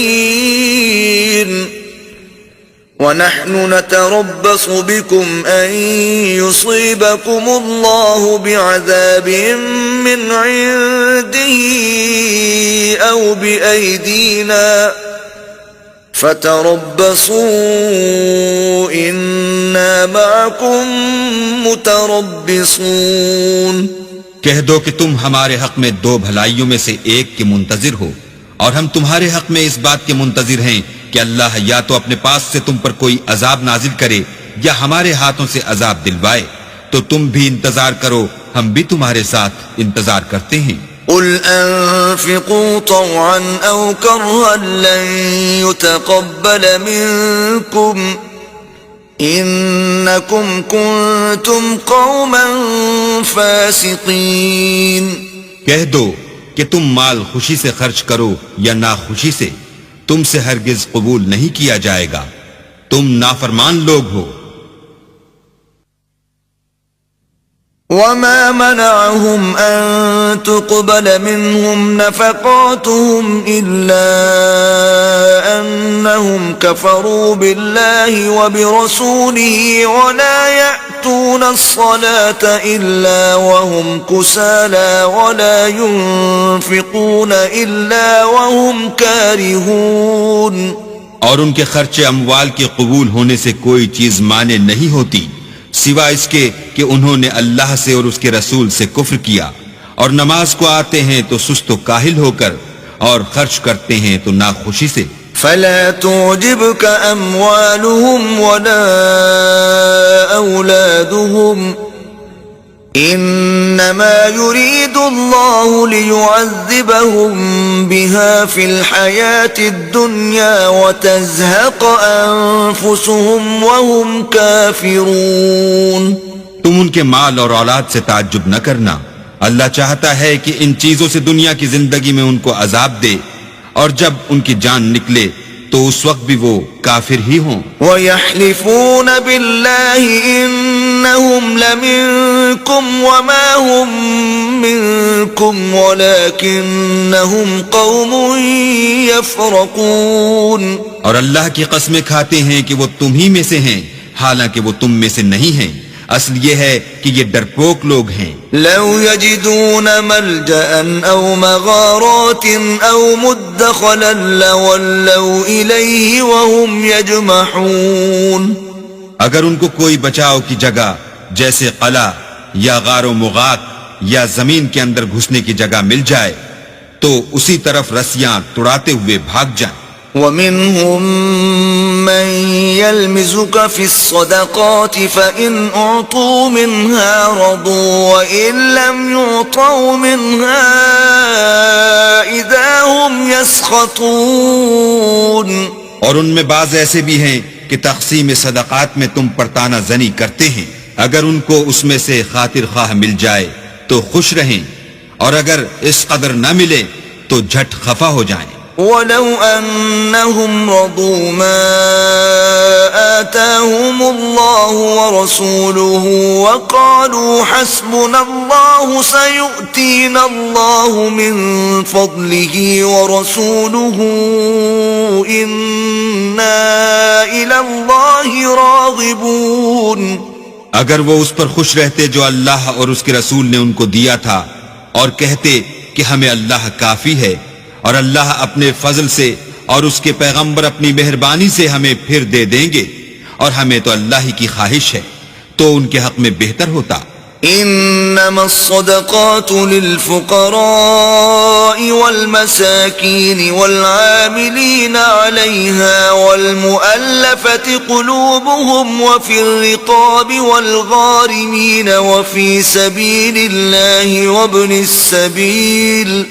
الحسنيين ونحن نتربص بكم أن يصيبكم الله بعذاب من عنده أو بأيدينا فتربصوا إنا معكم متربصون. کہہ دو کہ تم ہمارے حق میں دو بھلائیوں میں سے ایک کے منتظر ہو، اور ہم تمہارے حق میں اس بات کے منتظر ہیں کہ اللہ یا تو اپنے پاس سے تم پر کوئی عذاب نازل کرے یا ہمارے ہاتھوں سے عذاب دلوائے، تو تم بھی انتظار کرو، ہم بھی تمہارے ساتھ انتظار کرتے ہیں. قل انفقوا طوعا او كرها لن يتقبل منكم انكم كنتم قوما فاسقين. کہہ دو کہ تم مال خوشی سے خرچ کرو یا ناخوشی سے، تم سے ہرگز قبول نہیں کیا جائے گا، تم نافرمان لوگ ہو. وما منعهم أن تقبل منهم نفقاتهم إلا أنهم كفروا بالله وبرسوله ولا يأتون الصلاة إلا وهم كسالى ولا ينفقون إلا وهم كارهون. اور ان کے خرچے اموال کے قبول ہونے سے کوئی چیز مانے نہیں ہوتی سوا اس کے کہ انہوں نے اللہ سے اور اس کے رسول سے کفر کیا، اور نماز کو آتے ہیں تو سست و کاہل ہو کر، اور خرچ کرتے ہیں تو ناخوشی سے. فلا تعجبك أموالهم ولا أولادهم إنما يريد الله ليعذبهم بها في الحياة الدنيا وتزهق أنفسهم وهم كافرون. تم ان کے مال اور اولاد سے تعجب نہ کرنا، اللہ چاہتا ہے کہ ان چیزوں سے دنیا کی زندگی میں ان کو عذاب دے، اور جب ان کی جان نکلے تو اس وقت بھی وہ کافر ہی ہوں. وَيَحْلِفُونَ بِاللَّهِ إِنَّهُمْ لَمِنكُمْ وَمَا هُمْ مِنكُمْ وَلَكِنَّهُمْ قَوْمٌ يَفْرَقُونَ. اور اللہ کی قسمیں کھاتے ہیں کہ وہ تم ہی میں سے ہیں، حالانکہ وہ تم میں سے نہیں ہیں. اصل یہ ہے کہ یہ ڈرپوک لوگ ہیں. لو يجدون ملجأ أو مغارات أو مدخلا لولوا إليه وهم يجمحون. اگر ان کو کوئی بچاؤ کی جگہ جیسے قلعہ یا غار و مغات یا زمین کے اندر گھسنے کی جگہ مل جائے تو اسی طرف رسیاں توڑاتے ہوئے بھاگ جائیں. ومنهم من يلمزك في الصدقات فإن أعطوا منها رضوا وإن لم يعطوا منها إذا هم يسخطون. اور ان میں بعض ایسے بھی ہیں کہ تقسیم صدقات میں تم پر تانا زنی کرتے ہیں، اگر ان کو اس میں سے خاطر خواہ مل جائے تو خوش رہیں، اور اگر اس قدر نہ ملے تو جھٹ خفا ہو جائیں. وَلَوْ أَنَّهُمْ رَضُوا مَا آتَاهُمُ اللَّهُ وَرَسُولُهُ وَقَالُوا حَسْبُنَا اللَّهُ سَيُؤْتِينَا اللَّهُ مِنْ فَضْلِهِ وَرَسُولُهُ إِنَّا إِلَى اللَّهِ رَاغِبُونَ. اگر وہ اس پر خوش رہتے جو اللہ اور اس کے رسول نے ان کو دیا تھا، اور کہتے کہ ہمیں اللہ کافی ہے، اور اللہ اپنے فضل سے اور اس کے پیغمبر اپنی مہربانی سے ہمیں پھر دے دیں گے، اور ہمیں تو اللہ ہی کی خواہش ہے، تو ان کے حق میں بہتر ہوتا. انما الصدقات للفقراء والمساكين والعاملين عليها والمؤلفة قلوبهم وفي الرقاب والغارمين وفي سبيل الله وابن السبيل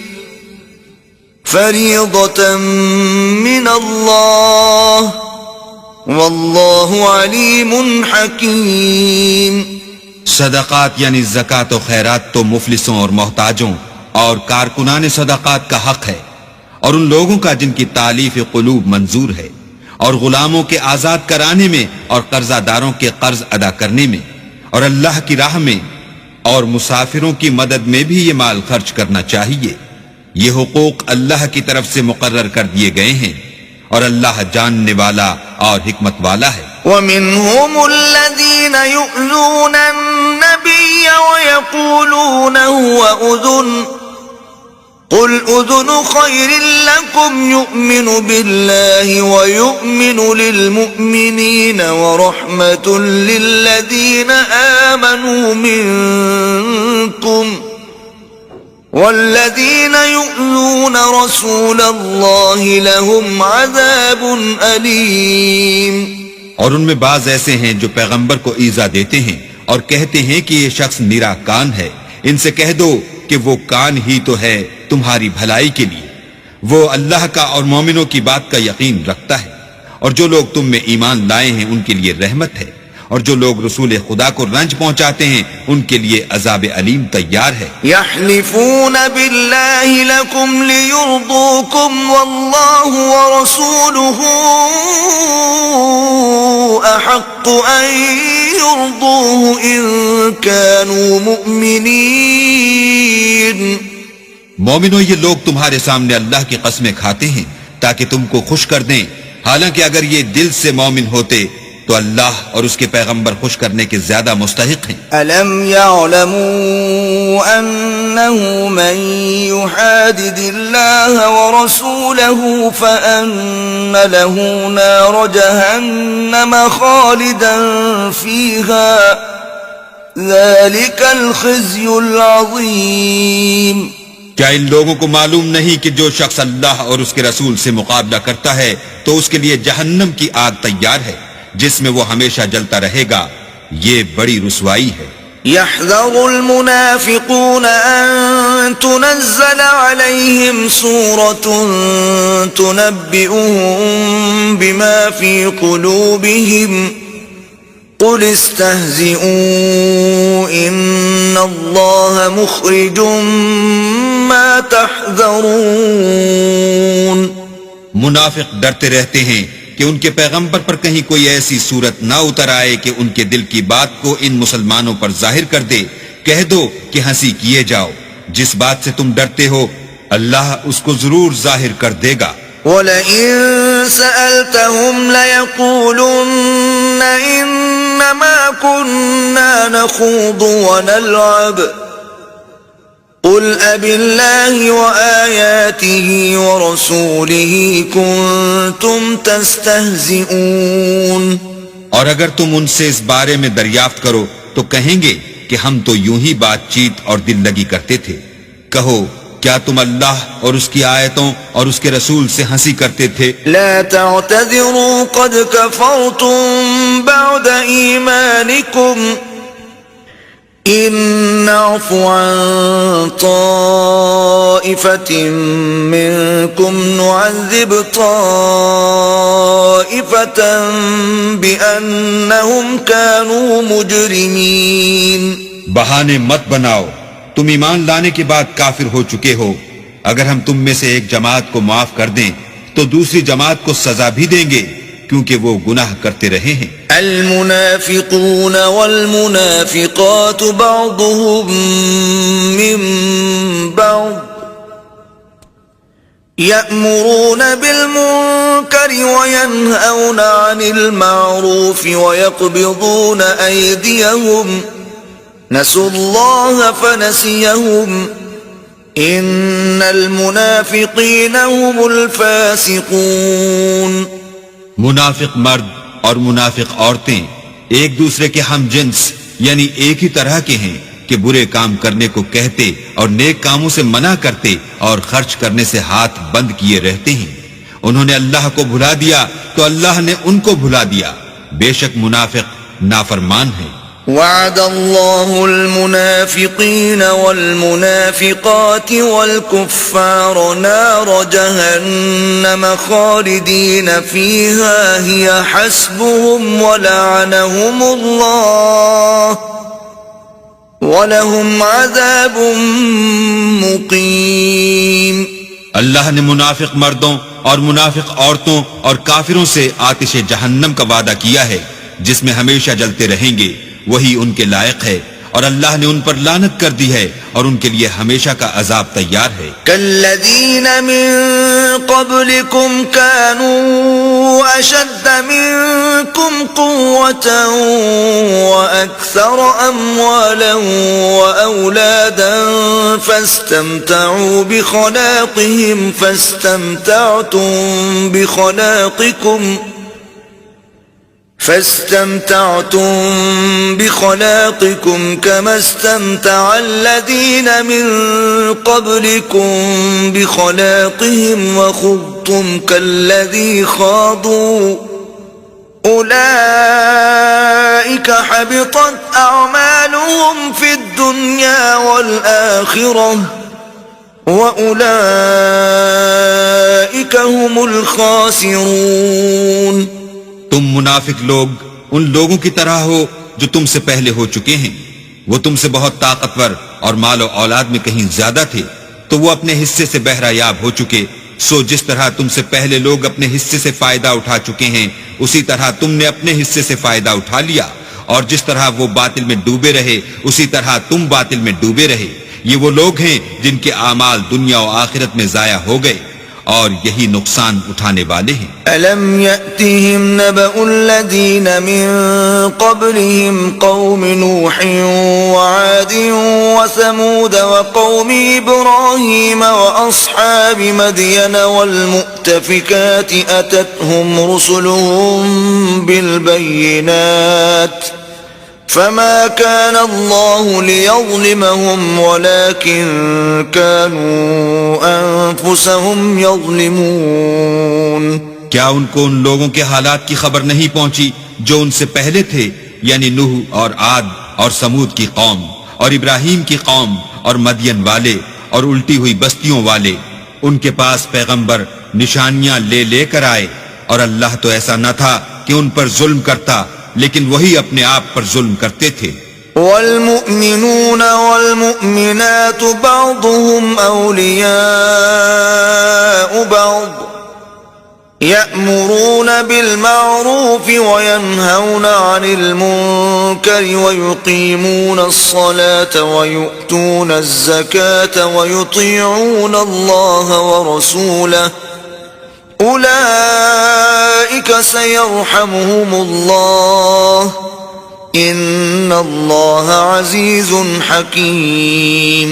فریضة من اللہ واللہ علیم حکیم. صدقات یعنی زکوٰۃ و خیرات تو مفلسوں اور محتاجوں اور کارکنان صدقات کا حق ہے، اور ان لوگوں کا جن کی تالیف قلوب منظور ہے، اور غلاموں کے آزاد کرانے میں اور قرضہ داروں کے قرض ادا کرنے میں، اور اللہ کی راہ میں اور مسافروں کی مدد میں بھی یہ مال خرچ کرنا چاہیے. یہ حقوق اللہ کی طرف سے مقرر کر دیے گئے ہیں، اور اللہ جاننے والا اور حکمت والا ہے. وَمِنْهُمُ الَّذِينَ يُؤْذُونَ النَّبِيَّ وَيَقُولُونَ هُوَ أُذُنٌ قُلْ أُذُنُ خَيْرٍ لَكُمْ يُؤْمِنُ بِاللَّهِ وَيُؤْمِنُ لِلْمُؤْمِنِينَ وَرَحْمَةٌ لِلَّذِينَ آمَنُوا مِنْكُمْ والذین یؤذون رسول اللہ لهم عذاب علیم. اور ان میں بعض ایسے ہیں جو پیغمبر کو ایذا دیتے ہیں اور کہتے ہیں کہ یہ شخص نیرا کان ہے. ان سے کہہ دو کہ وہ کان ہی تو ہے تمہاری بھلائی کے لیے، وہ اللہ کا اور مومنوں کی بات کا یقین رکھتا ہے، اور جو لوگ تم میں ایمان لائے ہیں ان کے لیے رحمت ہے، اور جو لوگ رسول خدا کو رنج پہنچاتے ہیں ان کے لیے عذاب علیم تیار ہے. یحلفون باللہ لکم لیرضوکم واللہ ورسولہ احق ان ليرضوه إن كانوا مؤمنين مومنو، یہ لوگ تمہارے سامنے اللہ کی قسمیں کھاتے ہیں تاکہ تم کو خوش کر دیں، حالانکہ اگر یہ دل سے مومن ہوتے تو اللہ اور اس کے پیغمبر خوش کرنے کے زیادہ مستحق ہیں۔ أَلَمْ يَعْلَمُوا أَنَّهُ مَن يُحَادِدِ اللَّهَ وَرَسُولَهُ فَأَنَّ لَهُ نَارَ جَهَنَّمَ خَالِدًا فِيهَا ذَلِكَ الْخِزْيُ الْعَظِيمُ۔ کیا ان لوگوں کو معلوم نہیں کہ جو شخص اللہ اور اس کے رسول سے مقابلہ کرتا ہے تو اس کے لیے جہنم کی آگ تیار ہے جس میں وہ ہمیشہ جلتا رہے گا، یہ بڑی رسوائی ہے۔ يحذر المنافقون أن تنزل عليهم سورة تنبئهم بما في قلوبهم قل استهزئوا إن الله مخرج ما تحذرون۔ منافق ڈرتے رہتے ہیں کہ ان کے پیغمبر پر کہیں کوئی ایسی صورت نہ اتر آئے کہ ان کے دل کی بات کو ان مسلمانوں پر ظاہر کر دے۔ کہہ دو کہ ہنسی کیے جاؤ، جس بات سے تم ڈرتے ہو اللہ اس کو ضرور ظاہر کر دے گا۔ وَلَئِن سَأَلْتَهُمْ لَيَقُولُنَّ إِنَّمَا كُنَّا نَخُوضُ وَنَلْعَبُ قُلْ أَبِاللَّهِ وَآيَاتِهِ وَرَسُولِهِ كُنتُمْ تَسْتَهْزِئُونَ۔ اور اگر تم ان سے اس بارے میں دریافت کرو تو کہیں گے کہ ہم تو یوں ہی بات چیت اور دل لگی کرتے تھے۔ کہو کیا تم اللہ اور اس کی آیتوں اور اس کے رسول سے ہنسی کرتے تھے؟ لا تعتذروا قد كفرتم بعد ایمانکم ان نعف عن طائفة منكم نعذب طائفة بأنهم كانوا مجرمين۔ بہانے مت بناؤ، تم ایمان لانے کے بعد کافر ہو چکے ہو۔ اگر ہم تم میں سے ایک جماعت کو معاف کر دیں تو دوسری جماعت کو سزا بھی دیں گے کیونکہ وہ گناہ کرتے رہے ہیں۔ المنافقون والمنافقات بعضهم من بعض يأمرون بالمنكر وينهون عن المعروف ويقبضون أيديهم نسوا الله فنسيهم إن المنافقين هم الفاسقون۔ منافق مرد اور منافق عورتیں ایک دوسرے کے ہم جنس یعنی ایک ہی طرح کے ہیں کہ برے کام کرنے کو کہتے اور نیک کاموں سے منع کرتے اور خرچ کرنے سے ہاتھ بند کیے رہتے ہیں۔ انہوں نے اللہ کو بھلا دیا تو اللہ نے ان کو بھلا دیا، بے شک منافق نافرمان ہیں۔ وعد الله المنافقين والمنافقات والكفار نار جهنم خالدين فيها هي حسبهم ولعنهم الله ولهم عذاب مقيم۔ اللہ نے منافق مردوں اور منافق عورتوں اور کافروں سے آتش جہنم کا وعدہ کیا ہے جس میں ہمیشہ جلتے رہیں گے، وہی ان کے لائق ہے، اور اللہ نے ان پر لعنت کر دی ہے اور ان کے لیے ہمیشہ کا عذاب تیار ہے۔ كالذين من قبلكم كانوا أشد منكم قوة وأكثر أموالا وأولادا فاستمتعوا بخلاقهم فاستمتعتم بخلاقكم كما استمتع الذين من قبلكم بخلاقهم وخضتم كالذي خاضوا أولئك حبطت أعمالهم في الدنيا والآخرة وأولئك هم الخاسرون۔ تم منافق لوگ ان لوگوں کی طرح ہو جو تم سے پہلے ہو چکے ہیں، وہ تم سے بہت طاقتور اور مال و اولاد میں کہیں زیادہ تھے تو وہ اپنے حصے سے بہرہ یاب ہو چکے۔ سو جس طرح تم سے پہلے لوگ اپنے حصے سے فائدہ اٹھا چکے ہیں اسی طرح تم نے اپنے حصے سے فائدہ اٹھا لیا، اور جس طرح وہ باطل میں ڈوبے رہے اسی طرح تم باطل میں ڈوبے رہے. یہ وہ لوگ ہیں جن کے اعمال دنیا و آخرت میں ضائع ہو گئے اور یہی نقصان اٹھانے والے ہیں. ألم يأتهم نبأ الذين من قبلهم قوم نوح وعاد وثمود وقوم إبراهيم وأصحاب مدين والمؤتفكات أتتهم رسلهم بالبينات فما كان الله ليظلمهم ولكن كانوا أنفسهم يظلمون. کیا ان کو ان لوگوں کے حالات کی خبر نہیں پہنچی جو ان سے پہلے تھے، یعنی نوح اور عاد اور سمود کی قوم اور ابراہیم کی قوم اور مدین والے اور الٹی ہوئی بستیوں والے؟ ان کے پاس پیغمبر نشانیاں لے لے کر آئے اور اللہ تو ایسا نہ تھا کہ ان پر ظلم کرتا، لیکن وہی اپنے آپ پر ظلم کرتے تھے. والمؤمنون والمؤمنات بعضهم أولياء بعض يأمرون بالمعروف وينهون عن المنكر ويقيمون الصلاة ويؤتون الزكاة ويطيعون الله ورسوله أولئك سيرحمهم الله إن الله عزيز حكيم.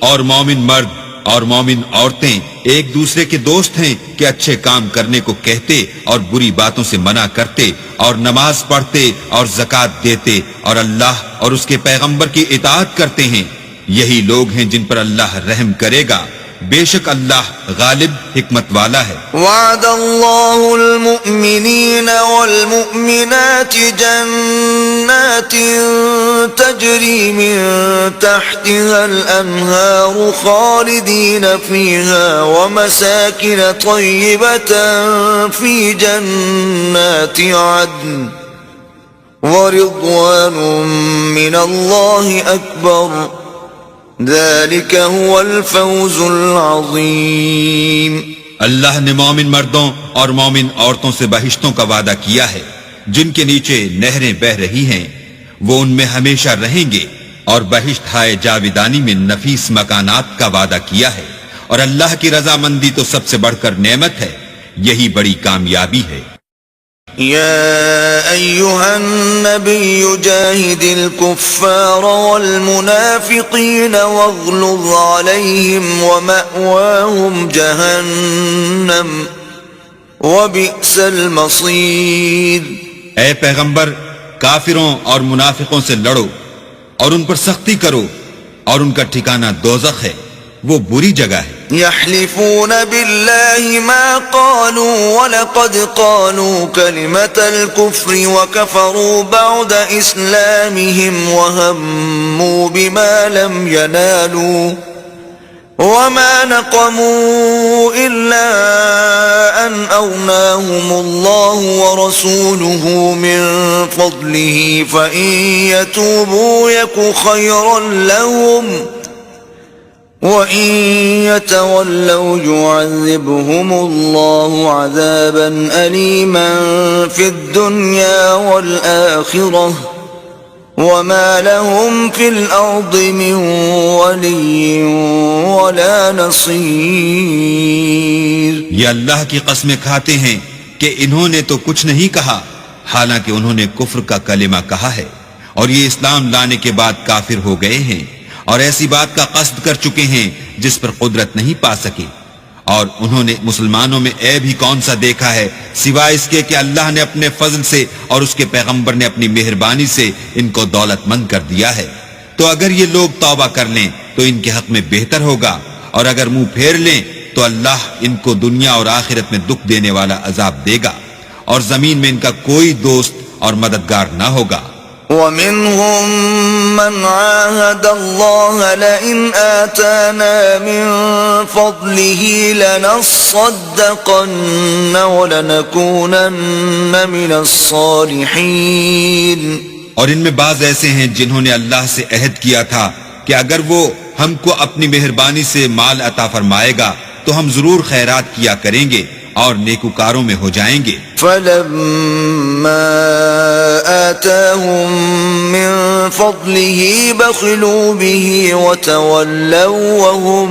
اور مومن مرد اور مومن عورتیں ایک دوسرے کے دوست ہیں کہ اچھے کام کرنے کو کہتے اور بری باتوں سے منع کرتے اور نماز پڑھتے اور زکوٰۃ دیتے اور اللہ اور اس کے پیغمبر کی اطاعت کرتے ہیں. یہی لوگ ہیں جن پر اللہ رحم کرے گا، بے شک اللہ غالب حکمت والا ہے. وعد الله المؤمنين والمؤمنات جنات تجري من تحتها الأنهار خالدين فيها ومساكن طيبة في جنات عدن ورضوان من الله أكبر ذلك هو الفوز العظیم. اللہ نے مومن مردوں اور مومن عورتوں سے بہشتوں کا وعدہ کیا ہے جن کے نیچے نہریں بہ رہی ہیں، وہ ان میں ہمیشہ رہیں گے، اور بہشت ہائے جاویدانی میں نفیس مکانات کا وعدہ کیا ہے، اور اللہ کی رضامندی تو سب سے بڑھ کر نعمت ہے، یہی بڑی کامیابی ہے. يا أيها النبي جاهد الكفار والمنافقين واغلظ عليهم ومأواهم جهنم وبئس المصير. اے پیغمبر، کافروں اور منافقوں سے لڑو اور ان پر سختی کرو، اور ان کا ٹھکانہ دوزخ ہے، وہ بری جگہ ہے. يحلفون بالله ما قالوا ولقد قالوا كلمة الكفر وكفروا بعد إسلامهم وهموا بما لم ينالوا وما نقموا إلا أن أغناهم الله ورسوله من فضله فإن يتوبوا يك خيرا لهم وَإِن يَتَوَلَّوْا يُعَذِّبْهُمُ اللَّهُ عَذَابًا أَلِيمًا فِي الدُّنْيَا وَالْآخِرَةِ وَمَا لَهُمْ فِي الْأَرْضِ مِنْ وَلِيٍّ وَلَا نَصِيرٍ. یہ اللہ کی قسمیں کھاتے ہیں کہ انہوں نے تو کچھ نہیں کہا، حالانکہ انہوں نے کفر کا کلمہ کہا ہے، اور یہ اسلام لانے کے بعد کافر ہو گئے ہیں اور ایسی بات کا قصد کر چکے ہیں جس پر قدرت نہیں پا سکے. اور انہوں نے مسلمانوں میں عیب ہی کون سا دیکھا ہے سوائے اس کے کہ اللہ نے اپنے فضل سے اور اس کے پیغمبر نے اپنی مہربانی سے ان کو دولت مند کر دیا ہے. تو اگر یہ لوگ توبہ کر لیں تو ان کے حق میں بہتر ہوگا، اور اگر منہ پھیر لیں تو اللہ ان کو دنیا اور آخرت میں دکھ دینے والا عذاب دے گا، اور زمین میں ان کا کوئی دوست اور مددگار نہ ہوگا. وَمِنْهُمْ مَنْ عَاهَدَ اللَّهَ لَئِنْ آتَانَا مِنْ فَضْلِهِ لَنَصَّدَّقَنَّ وَلَنَكُونَنَّ مِنَ الصَّالِحِينَ. اور ان میں بعض ایسے ہیں جنہوں نے اللہ سے عہد کیا تھا کہ اگر وہ ہم کو اپنی مہربانی سے مال عطا فرمائے گا تو ہم ضرور خیرات کیا کریں گے اور نیکوکاروں میں ہو جائیں گے۔ فلما آتاهم من فضله بخلوا به وتولوا وهم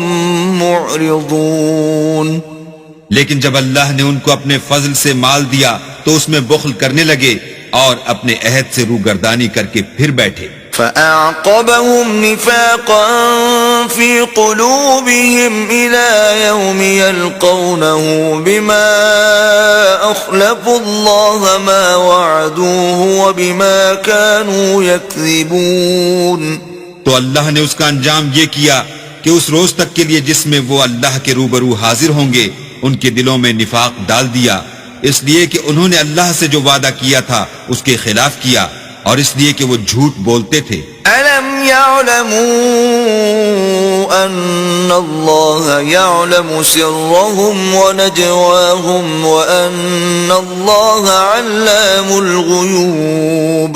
معرضون۔ لیکن جب اللہ نے ان کو اپنے فضل سے مال دیا تو اس میں بخل کرنے لگے اور اپنے عہد سے روگردانی کر کے پھر بیٹھے۔ فأعقبهم نفاقا في قلوبهم إلى يوم يلقونه بما أخلفوا الله ما وعدوه وبما كانوا يكذبون۔ تو اللہ نے اس کا انجام یہ کیا کہ اس روز تک کے لیے جس میں وہ اللہ کے روبرو حاضر ہوں گے ان کے دلوں میں نفاق ڈال دیا، اس لیے کہ انہوں نے اللہ سے جو وعدہ کیا تھا اس کے خلاف کیا، اور اس لیے کہ وہ جھوٹ بولتے تھے۔ أَلَمْ يَعْلَمُوا أَنَّ اللَّهَ يَعْلَمُ سِرَّهُمْ وَنَجْوَاهُمْ وَأَنَّ اللَّهَ عَلَّامُ الْغُيُوبِ؟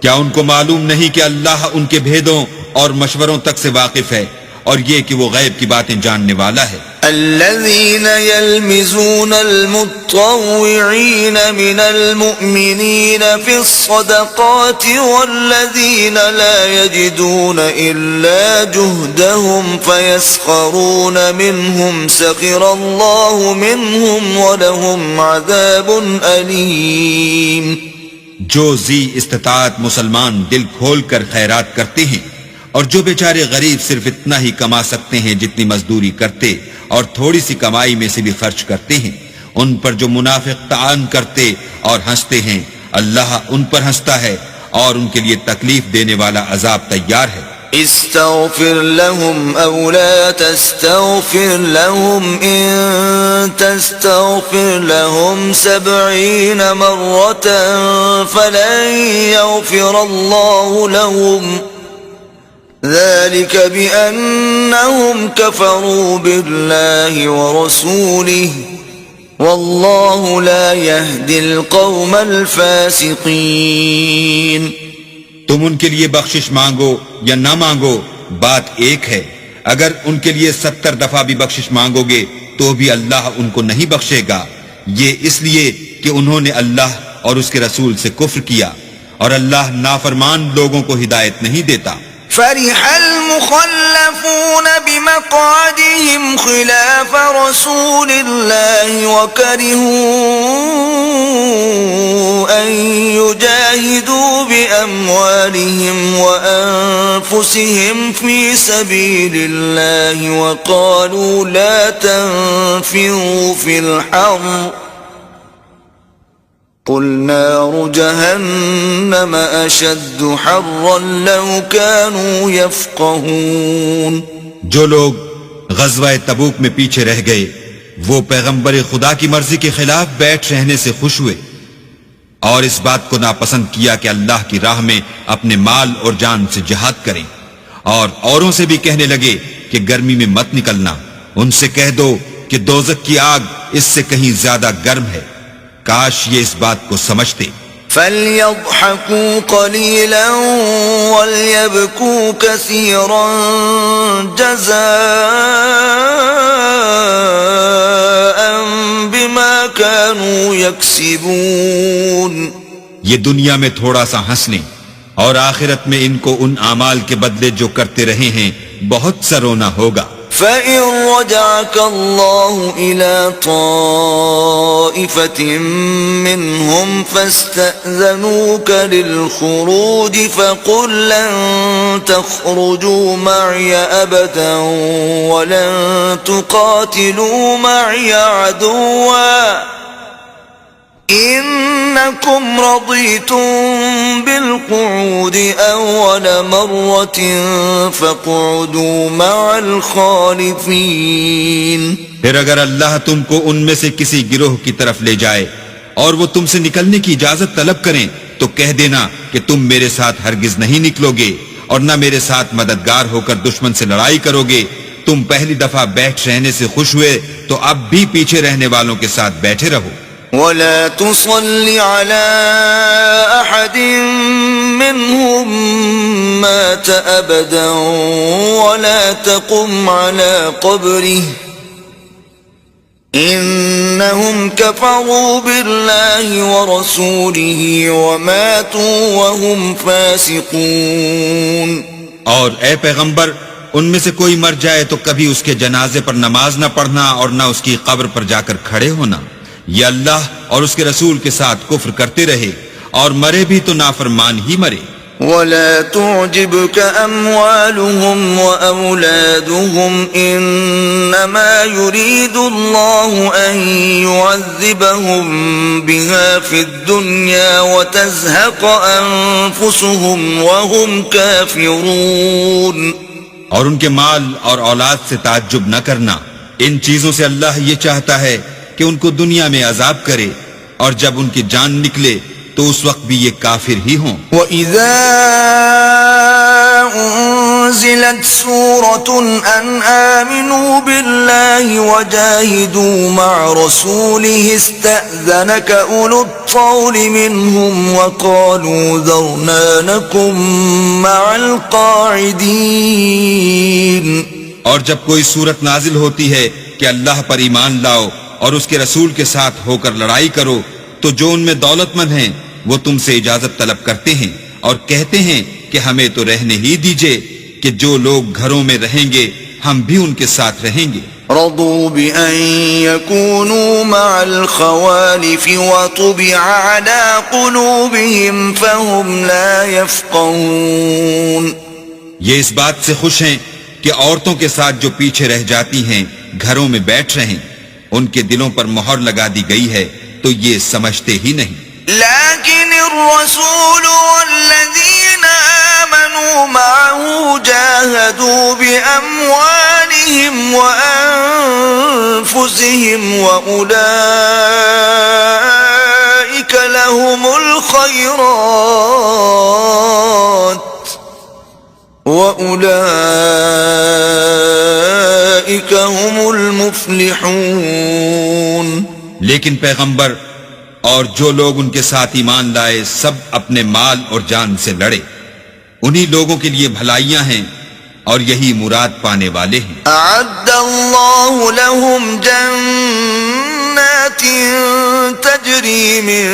کیا ان کو معلوم نہیں کہ اللہ ان کے بھیدوں اور مشوروں تک سے واقف ہے، اور یہ کہ وہ غیب کی باتیں جاننے والا ہے۔ الذين يلمزون المتطوعين من المؤمنين في الصدقات والذين لا يجدون إلا جهدهم فيسخرون منهم سخر الله منهم ولهم عذاب أليم۔ جو ذی استطاعت مسلمان دل کھول کر خیرات کرتے ہیں، اور جو بیچارے غریب صرف اتنا ہی کما سکتے ہیں جتنی مزدوری کرتے اور تھوڑی سی کمائی میں سے بھی خرچ کرتے ہیں، ان پر جو منافق طعن کرتے اور ہنستے ہیں، اللہ ان پر ہنستا ہے اور ان کے لیے تکلیف دینے والا عذاب تیار ہے۔ استغفر لهم او لا تستغفر لهم ان تستغفر لهم 70 مرة فلن يغفر الله لهم ذلك بأنهم كفروا بالله ورسوله والله لا يهدي القوم الفاسقين۔ تم ان کے لیے بخشش مانگو یا نہ مانگو، بات ایک ہے۔ اگر ان کے لیے 70 دفعہ بھی بخشش مانگو گے تو بھی اللہ ان کو نہیں بخشے گا، یہ اس لیے کہ انہوں نے اللہ اور اس کے رسول سے کفر کیا، اور اللہ نافرمان لوگوں کو ہدایت نہیں دیتا۔ فرح المخلفون بمقعدهم خلاف رسول الله وكرهوا أن يجاهدوا بأموالهم وأنفسهم في سبيل الله وقالوا لا تنفروا في الحر قل نار جهنم أشد حرا لو كانوا يفقهون۔ جو لوگ غزوہ تبوک میں پیچھے رہ گئے وہ پیغمبر خدا کی مرضی کے خلاف بیٹھ رہنے سے خوش ہوئے اور اس بات کو ناپسند کیا کہ اللہ کی راہ میں اپنے مال اور جان سے جہاد کریں، اور اوروں سے بھی کہنے لگے کہ گرمی میں مت نکلنا۔ ان سے کہہ دو کہ دوزخ کی آگ اس سے کہیں زیادہ گرم ہے، کاش یہ اس بات کو سمجھتے۔ فَلْيَضْحَكُوا قَلِيلًا وَلْيَبْكُوا كَثِيرًا جَزَاءً بِمَا كَانُوا يَكْسِبُونَ۔ یہ دنیا میں تھوڑا سا ہنس لیں اور آخرت میں ان کو ان اعمال کے بدلے جو کرتے رہے ہیں بہت سا رونا ہوگا۔ فَإِن رَّجَعَكَ اللَّهُ إِلَىٰ طَائِفَةٍ مِّنْهُمْ فَاسْتَأْذَنُوكَ لِلْخُرُوجِ فَقُل لَّن تَخْرُجُوا مَعِيَ أَبَدًا وَلَن تُقَاتِلُوا مَعِيَ عَدُوًّا إِنَّكُمْ رَضِيتُم بِالْقُعُودِ أَوَّلَ مَرَّةٍ فَاقْعُدُوا مَعَ الْخَالِفِينَ۔ پھر اگر اللہ تم کو ان میں سے کسی گروہ کی طرف لے جائے اور وہ تم سے نکلنے کی اجازت طلب کریں تو کہہ دینا کہ تم میرے ساتھ ہرگز نہیں نکلو گے اور نہ میرے ساتھ مددگار ہو کر دشمن سے لڑائی کرو گے۔ تم پہلی دفعہ بیٹھ رہنے سے خوش ہوئے تو اب بھی پیچھے رہنے والوں کے ساتھ بیٹھے رہو۔ وَلَا تُصَلِّ عَلَىٰ أَحَدٍ مِّنْهُم مَّاتَ أَبَدًا وَلَا تَقُمْ عَلَىٰ قَبْرِهِ إنهم كفروا بالله ورسوله وماتوا وهم فاسقون. اور اے پیغمبر ان میں سے کوئی مر جائے تو کبھی اس کے جنازے پر نماز نہ پڑھنا اور نہ اس کی قبر پر جا کر کھڑے ہونا. یہ اللہ اور اس کے رسول کے ساتھ کفر کرتے رہے اور مرے بھی تو نافرمان ہی مرے. ولا تعجبك أموالهم وأولادهم إنما يريد الله أن يعذبهم بها في الدنيا وتزهق أنفسهم وهم كافرون. اور ان کے مال اور اولاد سے تعجب نہ کرنا. ان چیزوں سے اللہ یہ چاہتا ہے کہ ان کو دنیا میں عذاب کرے اور جب ان کی جان نکلے تو اس وقت بھی یہ کافر ہی ہوں. وَإِذَا أُنزِلَتْ سُورَةٌ أَنْ آمِنُوا بِاللَّهِ وَجَاهِدُوا مَعَ رَسُولِهِ اسْتَأْذَنَكَ أُولُو الطَّوْلِ مِنْهُمْ وَقَالُوا ذَرْنَا نَكُن مَّعَ الْقَاعِدِينَ. اور جب کوئی صورت نازل ہوتی ہے کہ اللہ پر ایمان لاؤ اور اس کے رسول کے ساتھ ہو کر لڑائی کرو تو جو ان میں دولت مند ہیں وہ تم سے اجازت طلب کرتے ہیں اور کہتے ہیں کہ ہمیں تو رہنے ہی دیجئے کہ جو لوگ گھروں میں رہیں گے ہم بھی ان کے ساتھ رہیں گے. رضوا بأن يكونوا مع الخوالف وطبع على قلوبهم فهم لا يفقهون. یہ اس بات سے خوش ہیں کہ عورتوں کے ساتھ جو پیچھے رہ جاتی ہیں گھروں میں بیٹھ رہیں ان کے دلوں پر مہر لگا دی گئی ہے تو یہ سمجھتے ہی نہیں. لیکن الرسول والذین آمنوا معه جاہدوا بأموالهم وأنفسهم وأولئک لهم الخیرات وأولئک هم المفلحون. لیکن پیغمبر اور جو لوگ ان کے ساتھ ایمان لائے سب اپنے مال اور جان سے لڑے انہی لوگوں کے لیے بھلائیاں ہیں اور یہی مراد پانے والے ہیں. اعد اللہ لهم جنات تجری من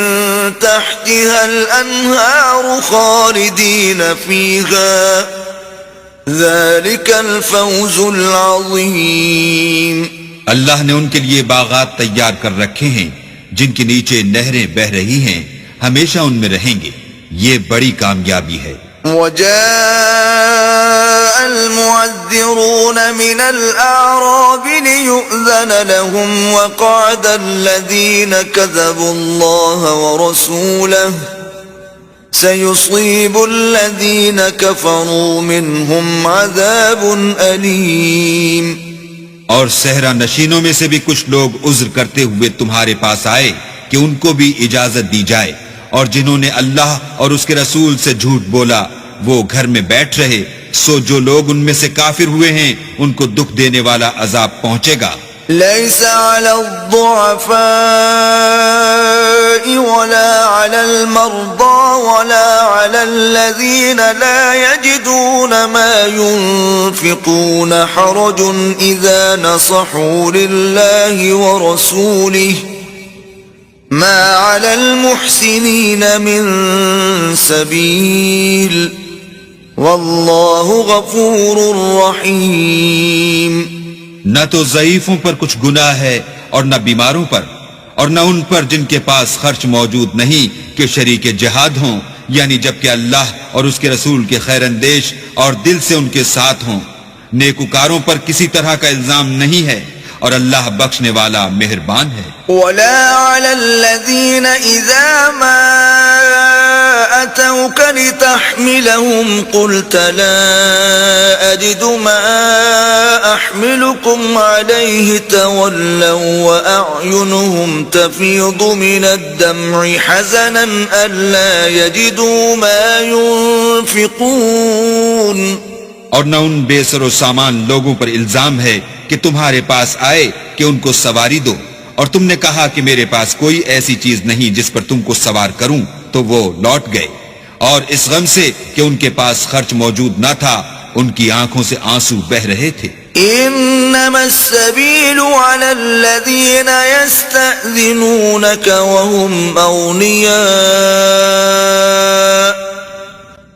تحتها الانہار خالدین فیہا ذلك الفوز العظیم. اللہ نے ان کے لیے باغات تیار کر رکھے ہیں جن کے نیچے نہریں بہ رہی ہیں ہمیشہ ان میں رہیں گے یہ بڑی کامیابی ہے. وجاء المعذرون من الأعراب ليؤذن لهم وقعد الذين كذبوا الله ورسوله سيصيب الذين كفروا منهم عذاب أليم. اور صحرا نشینوں میں سے بھی کچھ لوگ عذر کرتے ہوئے تمہارے پاس آئے کہ ان کو بھی اجازت دی جائے اور جنہوں نے اللہ اور اس کے رسول سے جھوٹ بولا وہ گھر میں بیٹھ رہے سو جو لوگ ان میں سے کافر ہوئے ہیں ان کو دکھ دینے والا عذاب پہنچے گا. ليس على الضعفاء ولا على المرضى ولا على الذين لا يجدون ما ينفقون حرج إذا نصحوا لله ورسوله ما على المحسنين من سبيل والله غفور رحيم. نہ تو ضعیفوں پر کچھ گناہ ہے اور نہ بیماروں پر اور نہ ان پر جن کے پاس خرچ موجود نہیں کہ شریک جہاد ہوں یعنی جبکہ اللہ اور اس کے رسول کے خیر اندیش اور دل سے ان کے ساتھ ہوں. نیکوکاروں پر کسی طرح کا الزام نہیں ہے اور اللہ بخشنے والا مہربان ہے. ولا على الذين إذا ما أتوك لتحملهم قلت لا أجد ما أحملكم عليه تولوا وأعينهم تفيض من الدمع حزنا ألا يجدوا ما ينفقون. اور نہ ان بے سر و سامان لوگوں پر الزام ہے کہ تمہارے پاس آئے کہ ان کو سواری دو اور تم نے کہا کہ میرے پاس کوئی ایسی چیز نہیں جس پر تم کو سوار کروں تو وہ لوٹ گئے اور اس غم سے کہ ان کے پاس خرچ موجود نہ تھا ان کی آنکھوں سے آنسو بہ رہے تھے. إنما السبيل على الذين يستأذنونك وهم أغنياء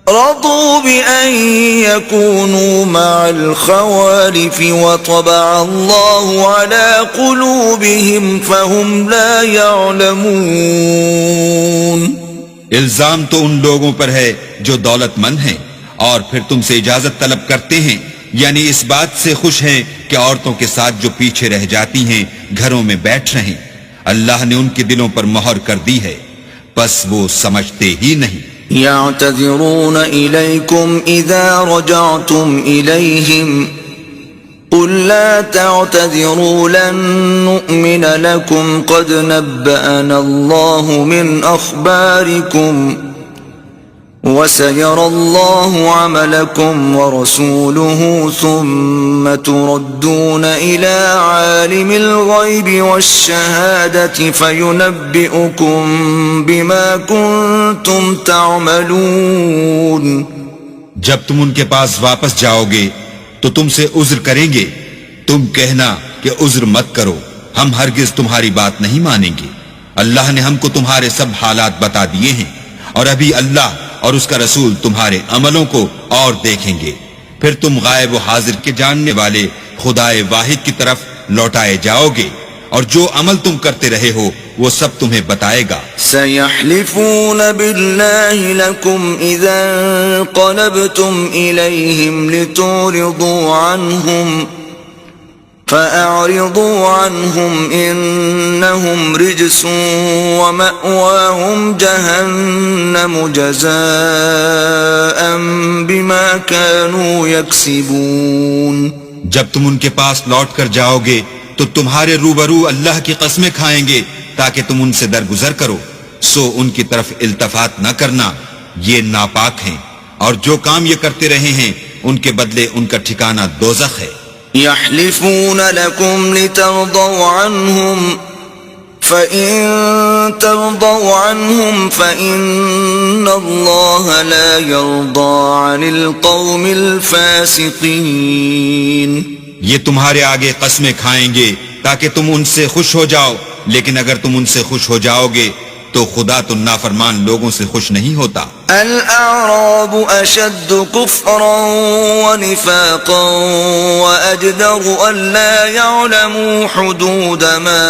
رضوا بأن يكونوا مع الخوالف وطبع الله على قلوبهم فهم لا يعلمون. الزام تو ان لوگوں پر ہے جو دولت مند ہیں اور پھر تم سے اجازت طلب کرتے ہیں، یعنی اس بات سے خوش ہیں کہ عورتوں کے ساتھ جو پیچھے رہ جاتی ہیں گھروں میں بیٹھ رہیں. اللہ نے ان کے دلوں پر مہر کر دی ہے، پس وہ سمجھتے ہی نہیں. يعتذرون إليكم إذا رجعتم إليهم قل لا تعتذروا لن نؤمن لكم قد نبأنا الله من أخباركم وسيرى الله عملكم ورسوله ثم تردون إلى عالم الغيب والشهادة فينبئكم بما كنتم تعملون. جب تم ان کے پاس واپس جاؤ گے تو تم سے عذر کریں گے، تم کہنا کہ عذر مت کرو، ہم ہرگز تمہاری بات نہیں مانیں گے. اللہ نے ہم کو تمہارے سب حالات بتا دیے ہیں، اور ابھی اللہ اور اس کا رسول تمہارے عملوں کو اور دیکھیں گے. پھر تم غائب و حاضر کے جاننے والے خدائے واحد کی طرف لوٹائے جاؤ گے، اور جو عمل تم کرتے رہے ہو وہ سب تمہیں بتائے گا. سيحلفون بالله لكم إذا انقلبتم إليهم لتعرضوا عنهم فأعرضوا عنهم إنهم رجس ومأواهم جهنم جزاء بما كانوا يكسبون. جب تم ان کے پاس لوٹ کر جاؤ گے تو تمہارے روبرو اللہ کی قسمیں کھائیں گے تاکہ تم ان سے درگزر کرو، سو ان کی طرف التفات نہ کرنا، یہ ناپاک ہیں، اور جو کام یہ کرتے رہے ہیں ان کے بدلے ان کا ٹھکانہ دوزخ ہے. يحلفون لكم لترضوا عنهم فإن ترضوا عنهم فإن الله لا يرضى عن القوم الفاسقين. یہ تمہارے آگے قسمیں کھائیں گے تاکہ تم ان سے خوش ہو جاؤ، لیکن اگر تم ان سے خوش ہو جاؤ گے تو خدا تو نافرمان لوگوں سے خوش نہیں ہوتا. الأعراب أشد كفرا ونفاقا وأجدر ألا يعلموا حدود ما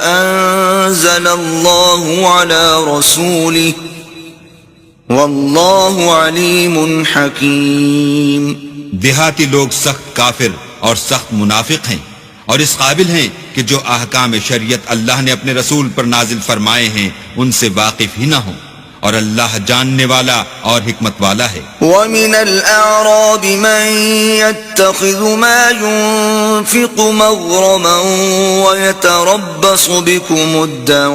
أنزل الله على رسوله والله عليم حكيم. دیہاتی لوگ سخت کافر اور سخت منافق ہیں، اور اس قابل ہیں کہ جو احکام شریعت اللہ نے اپنے رسول پر نازل فرمائے ہیں ان سے واقف ہی نہ ہوں، اور اللہ جاننے والا اور حکمت والا ہے. وَمِنَ الْأَعْرَابِ مَن يَتَّخِذُ مَا يُنفِقُ مَغْرَمًا وَيَتَرَبَّصُ بِكُمُ الدَّوَائِرَ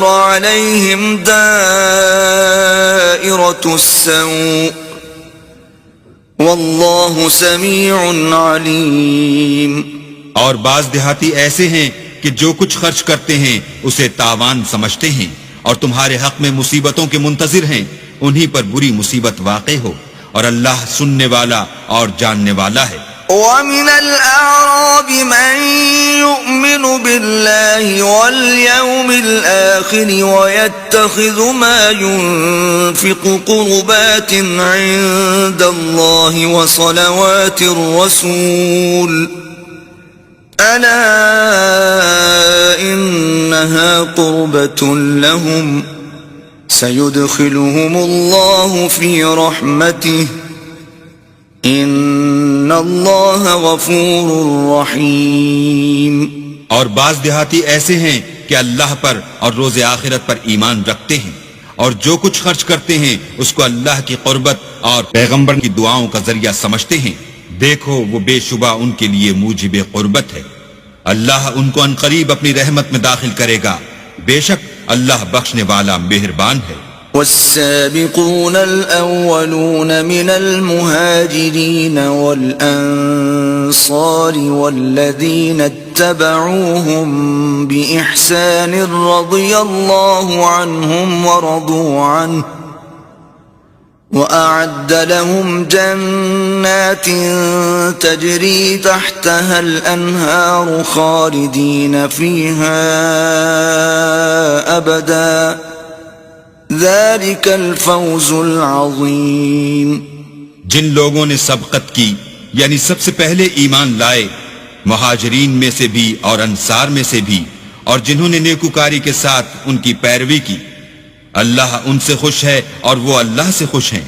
عَلَيْهِمْ دَائِرَةُ السَّوْءِ واللہ سمیع علیم. اور بعض دیہاتی ایسے ہیں کہ جو کچھ خرچ کرتے ہیں اسے تاوان سمجھتے ہیں، اور تمہارے حق میں مصیبتوں کے منتظر ہیں، انہی پر بری مصیبت واقع ہو، اور اللہ سننے والا اور جاننے والا ہے. وَمِنَ الْأَعْرَابِ مَن يُؤْمِنُ بِاللَّهِ وَالْيَوْمِ الْآخِرِ وَيَتَّخِذُ مَا يُنفِقُ قُرُبَاتٍ عِندَ اللَّهِ وَصَلَوَاتِ الرَّسُولِ أَلَا إِنَّهَا قُرْبَةٌ لَهُمْ سَيُدْخِلُهُمُ اللَّهُ فِي رَحْمَتِهِ ان اللہ غفور رحیم. اور بعض دیہاتی ایسے ہیں کہ اللہ پر اور روز آخرت پر ایمان رکھتے ہیں، اور جو کچھ خرچ کرتے ہیں اس کو اللہ کی قربت اور پیغمبر کی دعاؤں کا ذریعہ سمجھتے ہیں. دیکھو وہ بے شبہ ان کے لیے موجب قربت ہے. اللہ ان کو عنقریب اپنی رحمت میں داخل کرے گا، بے شک اللہ بخشنے والا مہربان ہے. والسابقون الأولون من المهاجرين والأنصار والذين اتبعوهم بإحسان رضي الله عنهم ورضوا عنه وأعد لهم جنات تجري تحتها الأنهار خالدين فيها أبدا ذلك الفوز العظيم. جن لوگوں نے سبقت کی یعنی سب سے پہلے ایمان لائے، مہاجرین میں سے بھی اور انصار میں سے بھی، اور جنہوں نے نیکوکاری کے ساتھ ان کی پیروی کی، اللہ ان سے خوش ہے اور وہ اللہ سے خوش ہیں،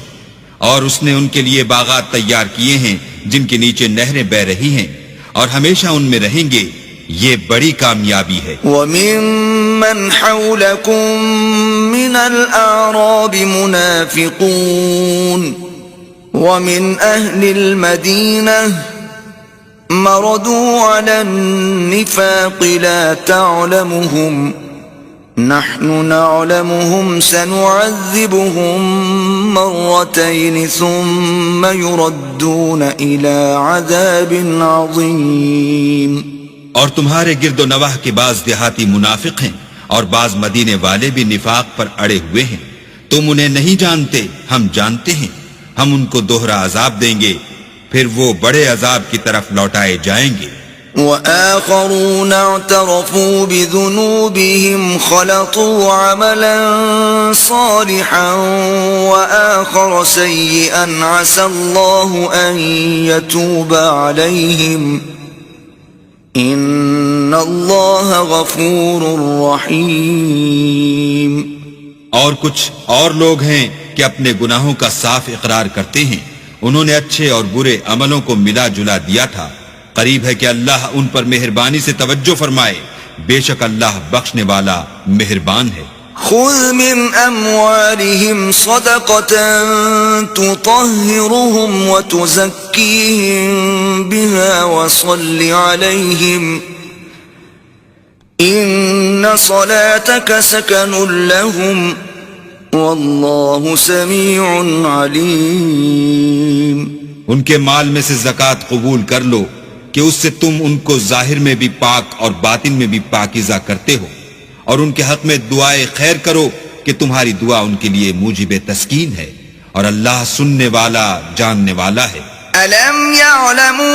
اور اس نے ان کے لیے باغات تیار کیے ہیں جن کے نیچے نہریں بہ رہی ہیں اور ہمیشہ ان میں رہیں گے. یہ بڑی کامیابی ہے. وَمِمَّنْ حَوْلَكُمْ مِنَ الْأَعْرَابِ مُنَافِقُونَ وَمِنْ أَهْلِ الْمَدِينَةِ مَرَدُوا عَلَى النِّفَاقِ لَا تَعْلَمُهُمْ نحن نعلمهم سنعذبهم مرتين ثم يردون إلى عذاب عظيم. اور تمہارے گرد و نواح کے بعض دیہاتی منافق ہیں اور بعض مدینے والے بھی نفاق پر اڑے ہوئے ہیں. تم انہیں نہیں جانتے، ہم جانتے ہیں. ہم ان کو دوہرا عذاب دیں گے، پھر وہ بڑے عذاب کی طرف لوٹائے جائیں گے. وآخرون اعترفوا بذنوبهم خلطوا عملا صالحا وآخر سيئا عسى الله أن يتوب عليهم إن الله غفور رحيم. اور کچھ اور لوگ ہیں کہ اپنے گناہوں کا صاف اقرار کرتے ہیں، انہوں نے اچھے اور برے عملوں کو ملا جلا دیا تھا. قریب ہے کہ اللہ ان پر مہربانی سے توجہ فرمائے، بے شک اللہ بخشنے والا مہربان ہے. خذ من اموالهم صدقة تطهرهم وتزكيهم بها وصل عليهم ان صلاتك سكن لهم والله سميع عليم. ان کے مال میں سے زکوٰۃ قبول کر لو کہ اس سے تم ان کو ظاہر میں بھی پاک اور باطن میں بھی پاکیزہ کرتے ہو، اور ان کے حق میں دعائے خیر کرو کہ تمہاری دعا ان کے لیے موجب تسکین ہے، اور اللہ سننے والا جاننے والا ہے. ألم يعلموا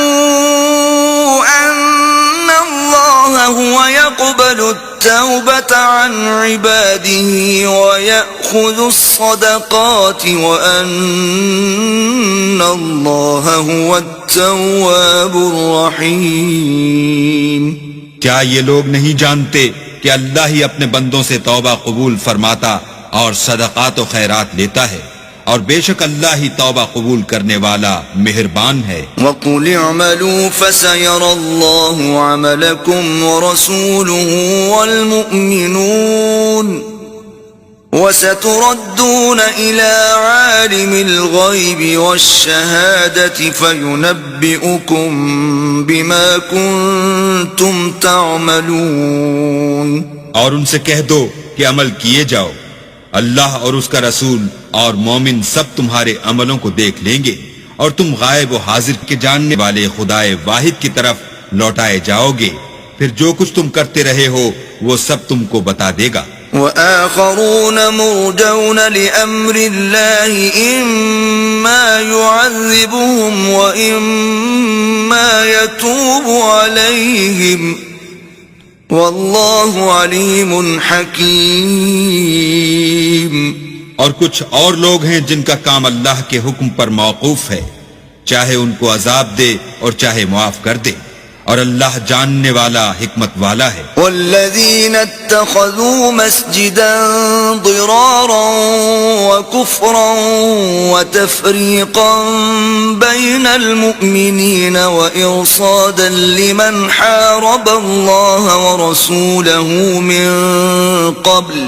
أن الله هو يقبل التوبة عن عباده ويأخذ الصدقات وأن الله هو التواب الرحيم. کیا یہ لوگ نہیں جانتے کہ اللہ ہی اپنے بندوں سے توبہ قبول فرماتا اور صدقات و خیرات لیتا ہے، اور بے شک اللہ ہی توبہ قبول کرنے والا مہربان ہے. وَقُلِ اعْمَلُوا فَسَيَرَى اللَّهُ عَمَلَكُمْ وَرَسُولُهُ وَالْمُؤْمِنُونَ وَسَتُرَدُّونَ إِلَى عَالِمِ الْغَيْبِ وَالشَّهَادَةِ فَيُنَبِّئُكُم بِمَا كُنتُمْ تَعْمَلُونَ. اور ان سے کہہ دو کہ عمل کیے جاؤ، اللہ اور اس کا رسول اور مومن سب تمہارے عملوں کو دیکھ لیں گے، اور تم غائب و حاضر کے جاننے والے خدائے واحد کی طرف لوٹائے جاؤ گے، پھر جو کچھ تم کرتے رہے ہو وہ سب تم کو بتا دے گا. وآخرون مرجون لأمر الله إما يعذبهم وإما يتوب عليهم والله عليم حكيم. اور کچھ اور لوگ ہیں جن کا کام اللہ کے حکم پر موقوف ہے، چاہے ان کو عذاب دے اور چاہے معاف کر دے، اور اللہ جاننے والا حکمت والا ہے. والذین اتخذوا مسجدا ضرارا وكفرا وتفریقا بین المؤمنین وإرصادا لمن حارب اللہ ورسوله من قبل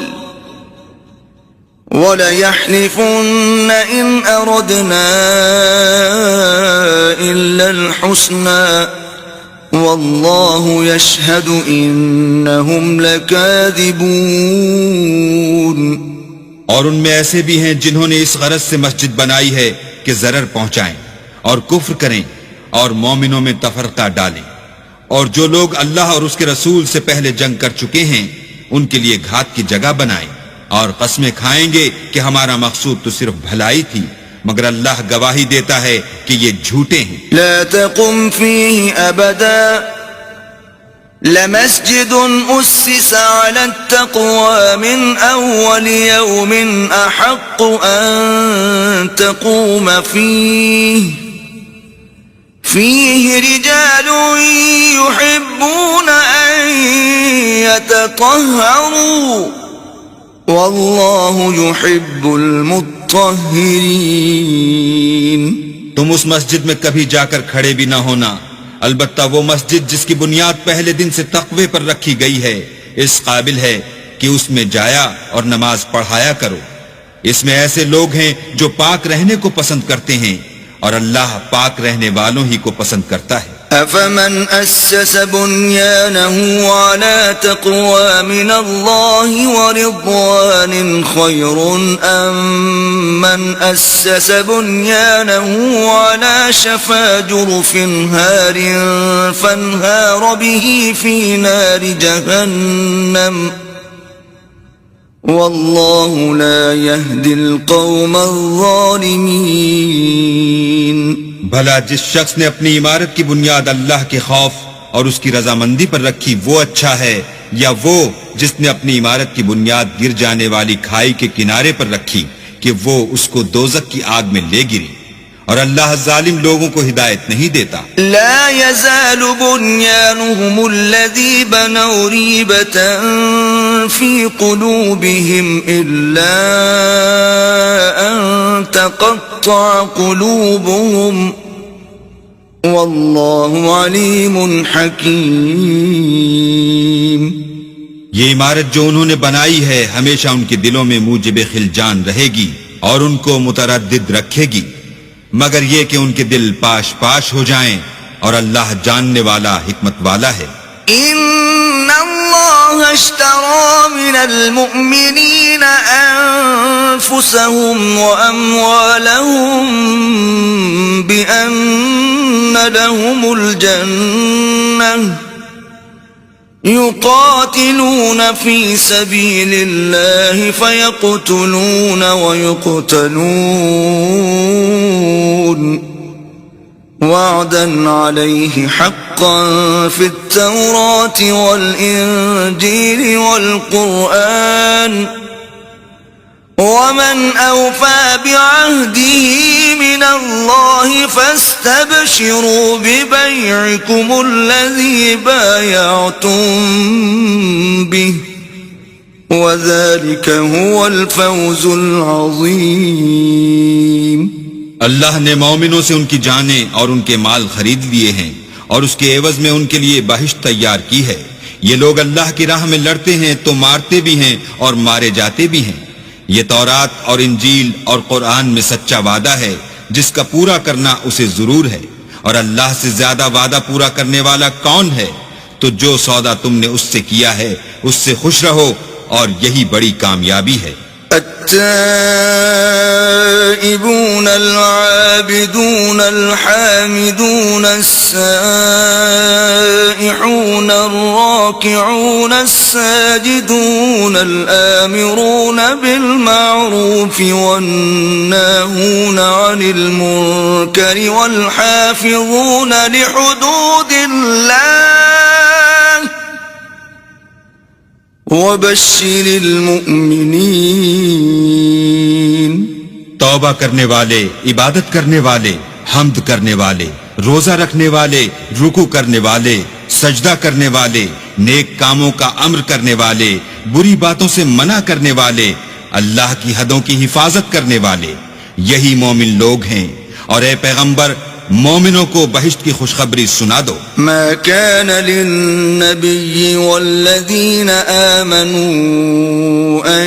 وَلَيَحْلِفُنَّ إِنْ أَرَدْنَا إِلَّا الْحُسْنَى وَاللَّهُ يَشْهَدُ إِنَّهُمْ لَكَاذِبُونَ. اور ان میں ایسے بھی ہیں جنہوں نے اس غرض سے مسجد بنائی ہے کہ ضرر پہنچائیں اور کفر کریں اور مومنوں میں تفرقہ ڈالیں، اور جو لوگ اللہ اور اس کے رسول سے پہلے جنگ کر چکے ہیں ان کے لیے گھات کی جگہ بنائیں، اور قسمیں کھائیں گے کہ ہمارا مقصود تو صرف بھلائی تھی مگر اللہ گواہی دیتا ہے کہ یہ جھوٹے ہیں. لا تقم فيه أبدا لمسجد أسس على التقوى من أول يوم أحق أن تقوم فيه رجال يحبون أن يتطهروا والله يحب المطهرين. تم اس مسجد میں کبھی جا کر کھڑے بھی نہ ہونا، البتہ وہ مسجد جس کی بنیاد پہلے دن سے تقوی پر رکھی گئی ہے اس قابل ہے کہ اس میں جایا اور نماز پڑھایا کرو. اس میں ایسے لوگ ہیں جو پاک رہنے کو پسند کرتے ہیں اور اللہ پاک رہنے والوں ہی کو پسند کرتا ہے. أفمن أسس بنيانه على تقوى من الله ورضوان خير أم من أسس بنيانه على شفا جرف هار فانهار به في نار جهنم والله لا يهدي القوم الظالمين. بھلا جس شخص نے اپنی عمارت کی بنیاد اللہ کے خوف اور اس کی رضامندی پر رکھی وہ اچھا ہے، یا وہ جس نے اپنی عمارت کی بنیاد گر جانے والی کھائی کے کنارے پر رکھی کہ وہ اس کو دوزخ کی آگ میں لے گری، اور اللہ ظالم لوگوں کو ہدایت نہیں دیتا. لا يزال بنيانهم الذي بنوا ريبة في قلوبهم إلا أن تقطع قلوبهم والله عليم حكيم. یہ عمارت جو انہوں نے بنائی ہے ہمیشہ ان کے دلوں میں موجب خلجان رہے گی اور ان کو متردد رکھے گی، مگر یہ کہ ان کے دل پاش پاش ہو جائیں، اور اللہ جاننے والا حکمت والا ہے. ان اللہ اشترى من المؤمنین انفسهم واموالهم بان لهم الجنة يقاتلون في سبيل الله فيقتلون ويقتلون وعدا عليه حقا في التوراة والإنجيل والقرآن ومن أوفى بعهده من الله فاستبشروا ببيعكم الذي بايعتم به وذلك هو الفوز العظيم. اللہ نے مومنوں سے ان کی جانیں اور ان کے مال خرید لیے ہیں اور اس کے عوض میں ان کے لیے بہشت تیار کی ہے. یہ لوگ اللہ کی راہ میں لڑتے ہیں تو مارتے بھی ہیں اور مارے جاتے بھی ہیں. یہ تورات اور انجیل اور قرآن میں سچا وعدہ ہے جس کا پورا کرنا اسے ضرور ہے، اور اللہ سے زیادہ وعدہ پورا کرنے والا کون ہے؟ تو جو سودا تم نے اس سے کیا ہے اس سے خوش رہو، اور یہی بڑی کامیابی ہے. التائبون العابدون الحامدون السائحون الراكعون الساجدون الآمرون بالمعروف والناهون عن المنكر والحافظون لحدود الله وبشر المؤمنین. توبہ کرنے والے، عبادت کرنے والے، حمد کرنے والے، روزہ رکھنے والے، رکوع کرنے والے، سجدہ کرنے والے، نیک کاموں کا امر کرنے والے، بری باتوں سے منع کرنے والے، اللہ کی حدوں کی حفاظت کرنے والے، یہی مومن لوگ ہیں. اور اے پیغمبر مومنوں کو بہشت کی خوشخبری سنا دو. ما كان للنبي والذين آمنوا أن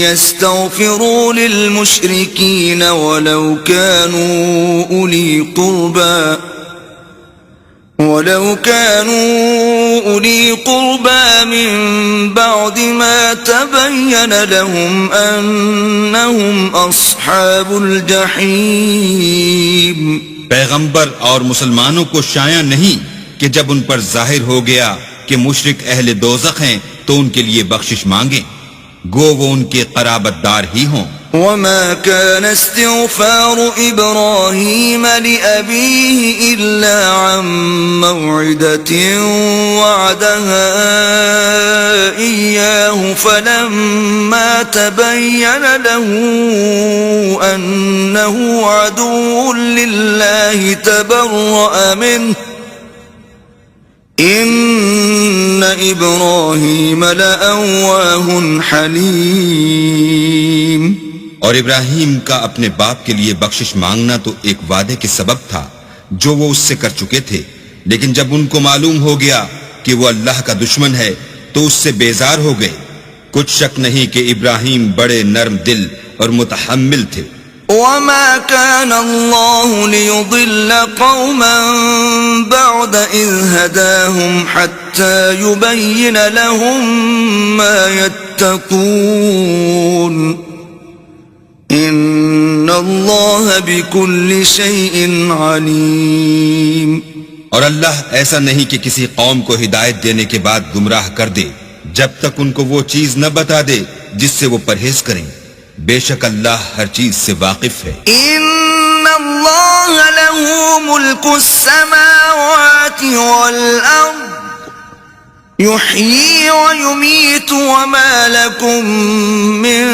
يستغفروا للمشركين ولو كانوا أولي قربى من بعد ما تبين لهم أنهم أصحاب الجحيم. پیغمبر اور مسلمانوں کو شایع نہیں کہ جب ان پر ظاہر ہو گیا کہ مشرک اہل دوزخ ہیں تو ان کے لیے بخشش مانگیں، گو وہ ان کے قرابت دار ہی ہوں. وما كان استغفار إبراهيم لأبيه إلا عن موعدة وعدها إياه فلما تبين له أنه عدو لله تبرأ منه إن إبراهيم لأواه حليم. اور ابراہیم کا اپنے باپ کے لیے بخشش مانگنا تو ایک وعدے کے سبب تھا جو وہ اس سے کر چکے تھے، لیکن جب ان کو معلوم ہو گیا کہ وہ اللہ کا دشمن ہے تو اس سے بیزار ہو گئے. کچھ شک نہیں کہ ابراہیم بڑے نرم دل اور متحمل تھے. وما كان الله ليضل قوما بعد إذ هداهم حتى يبين لهم ما يتقون إن الله بكل شيء عليم. اور اللہ ایسا نہیں کہ کسی قوم کو ہدایت دینے کے بعد گمراہ کر دے جب تک ان کو وہ چیز نہ بتا دے جس سے وہ پرہیز کریں. بے شک اللہ ہر چیز سے واقف ہے. ان اللہ له ملک السماوات والارض يحيي ويميت وما لكم من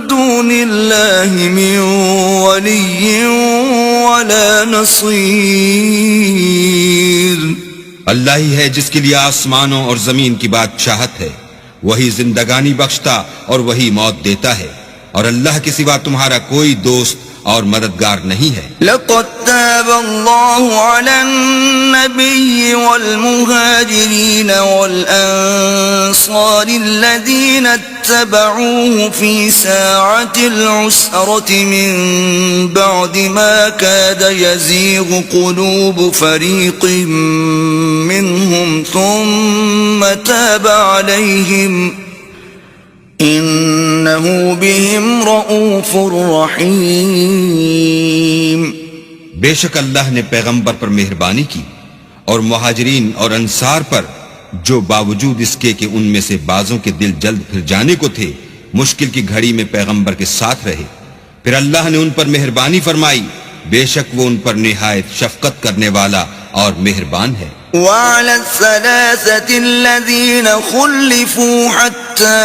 دون الله من ولي ولا نصير. اللہ ہی ہے جس کے لیے آسمانوں اور زمین کی بادشاہت ہے، وہی زندگانی بخشتا اور وہی موت دیتا ہے، اور اللہ کے سوا تمہارا کوئی دوست اور مددگار نہیں ہے. لقد تاب الله على النبي والمهاجرين والأنصار الذين اتبعوه في ساعة العسرة من بعد ما كاد يزيغ قلوب فريق منهم ثم تاب عليهم إنه بهم رؤوف رحيم. بے شک اللہ نے پیغمبر پر مہربانی کی اور مہاجرین اور انصار پر جو باوجود اس کے کہ ان میں سے بعضوں کے دل جلد پھر جانے کو تھے مشکل کی گھڑی میں پیغمبر کے ساتھ رہے، پھر اللہ نے ان پر مہربانی فرمائی. بے شک وہ ان پر نہایت شفقت کرنے والا اور مہربان ہے. وعلى الثلاثة الذين خلفوا حتى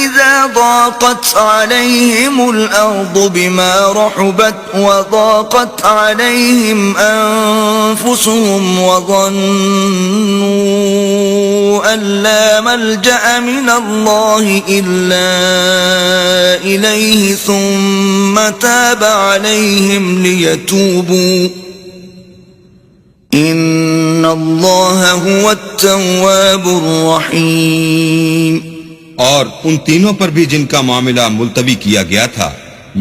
إذا ضاقت عليهم الأرض بما رحبت وضاقت عليهم أنفسهم وظنوا أن لا ملجأ من الله إلا إليه ثم تاب عليهم ليتوبوا ان اللہ هو التواب الرحیم. اور ان تینوں پر بھی جن کا معاملہ ملتوی کیا گیا تھا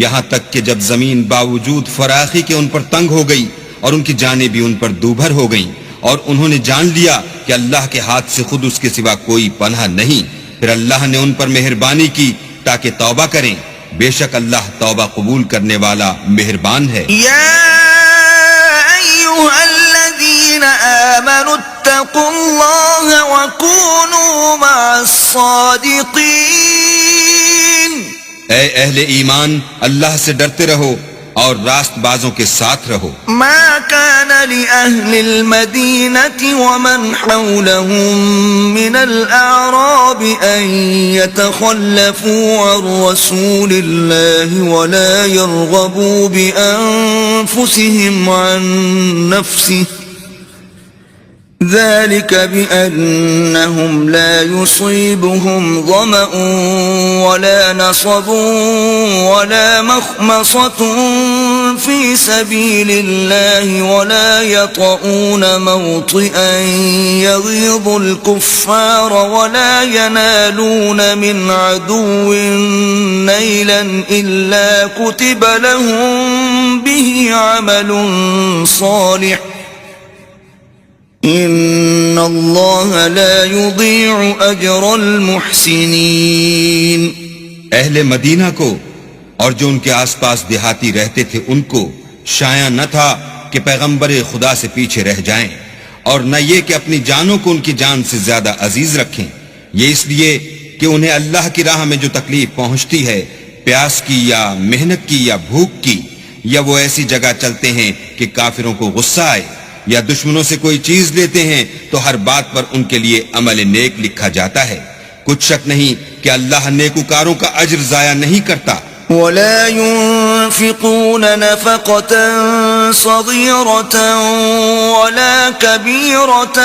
یہاں تک کہ جب زمین باوجود فراخی کے ان پر تنگ ہو گئی اور ان کی جانیں بھی ان پر دوبھر ہو گئیں اور انہوں نے جان لیا کہ اللہ کے ہاتھ سے خود اس کے سوا کوئی پناہ نہیں، پھر اللہ نے ان پر مہربانی کی تاکہ توبہ کریں. بے شک اللہ توبہ قبول کرنے والا مہربان ہے. الذين آمنوا اتقوا الله وكونوا مع الصادقين. اے اہل ایمان اللہ سے ڈرتے رہو اور راست بازوں کے ساتھ رہو. ما كان لأهل المدينة ومن حولهم من الأعراب أن يتخلفوا عن رسول الله ولا يرغبوا بأنفسهم عن نفسه ذلك بأنهم لا يصيبهم ظمأ ولا نصب ولا مخمصة في سبيل الله ولا يطؤون موطئا يغيظ الكفار ولا ينالون من عدو نيلا إلا كتب لهم به عمل صالح ان اللہ لا یضیع اجر المحسنین. اہل مدینہ کو اور جو ان کے آس پاس دیہاتی رہتے تھے ان کو شایع نہ تھا کہ پیغمبر خدا سے پیچھے رہ جائیں، اور نہ یہ کہ اپنی جانوں کو ان کی جان سے زیادہ عزیز رکھیں، یہ اس لیے کہ انہیں اللہ کی راہ میں جو تکلیف پہنچتی ہے، پیاس کی یا محنت کی یا بھوک کی، یا وہ ایسی جگہ چلتے ہیں کہ کافروں کو غصہ آئے، یا دشمنوں سے کوئی چیز لیتے ہیں تو ہر بات پر ان کے لیے عمل نیک لکھا جاتا ہے۔ کچھ شک نہیں کہ اللہ نیکوکاروں کا اجر ضائع نہیں کرتا۔ ولا ينفقون نفقة صغيرة ولا كبيرة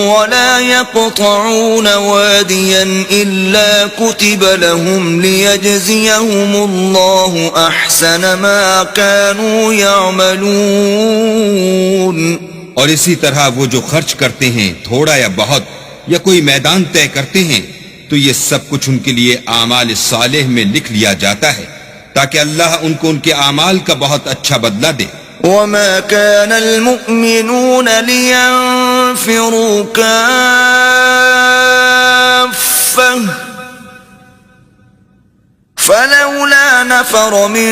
ولا يقطعون واديا إلا كتب لهم ليجزيهم الله أحسن ما كانوا يعملون۔ اور اسی طرح وہ جو خرچ کرتے ہیں تھوڑا یا بہت یا کوئی میدان طے کرتے ہیں تو یہ سب کچھ ان کے لیے اعمال صالح میں لکھ لیا جاتا ہے تاکہ اللہ ان کو ان کے اعمال کا بہت اچھا بدلہ دے۔ وما كان المؤمنون لينفروا كافة فلولا نفر من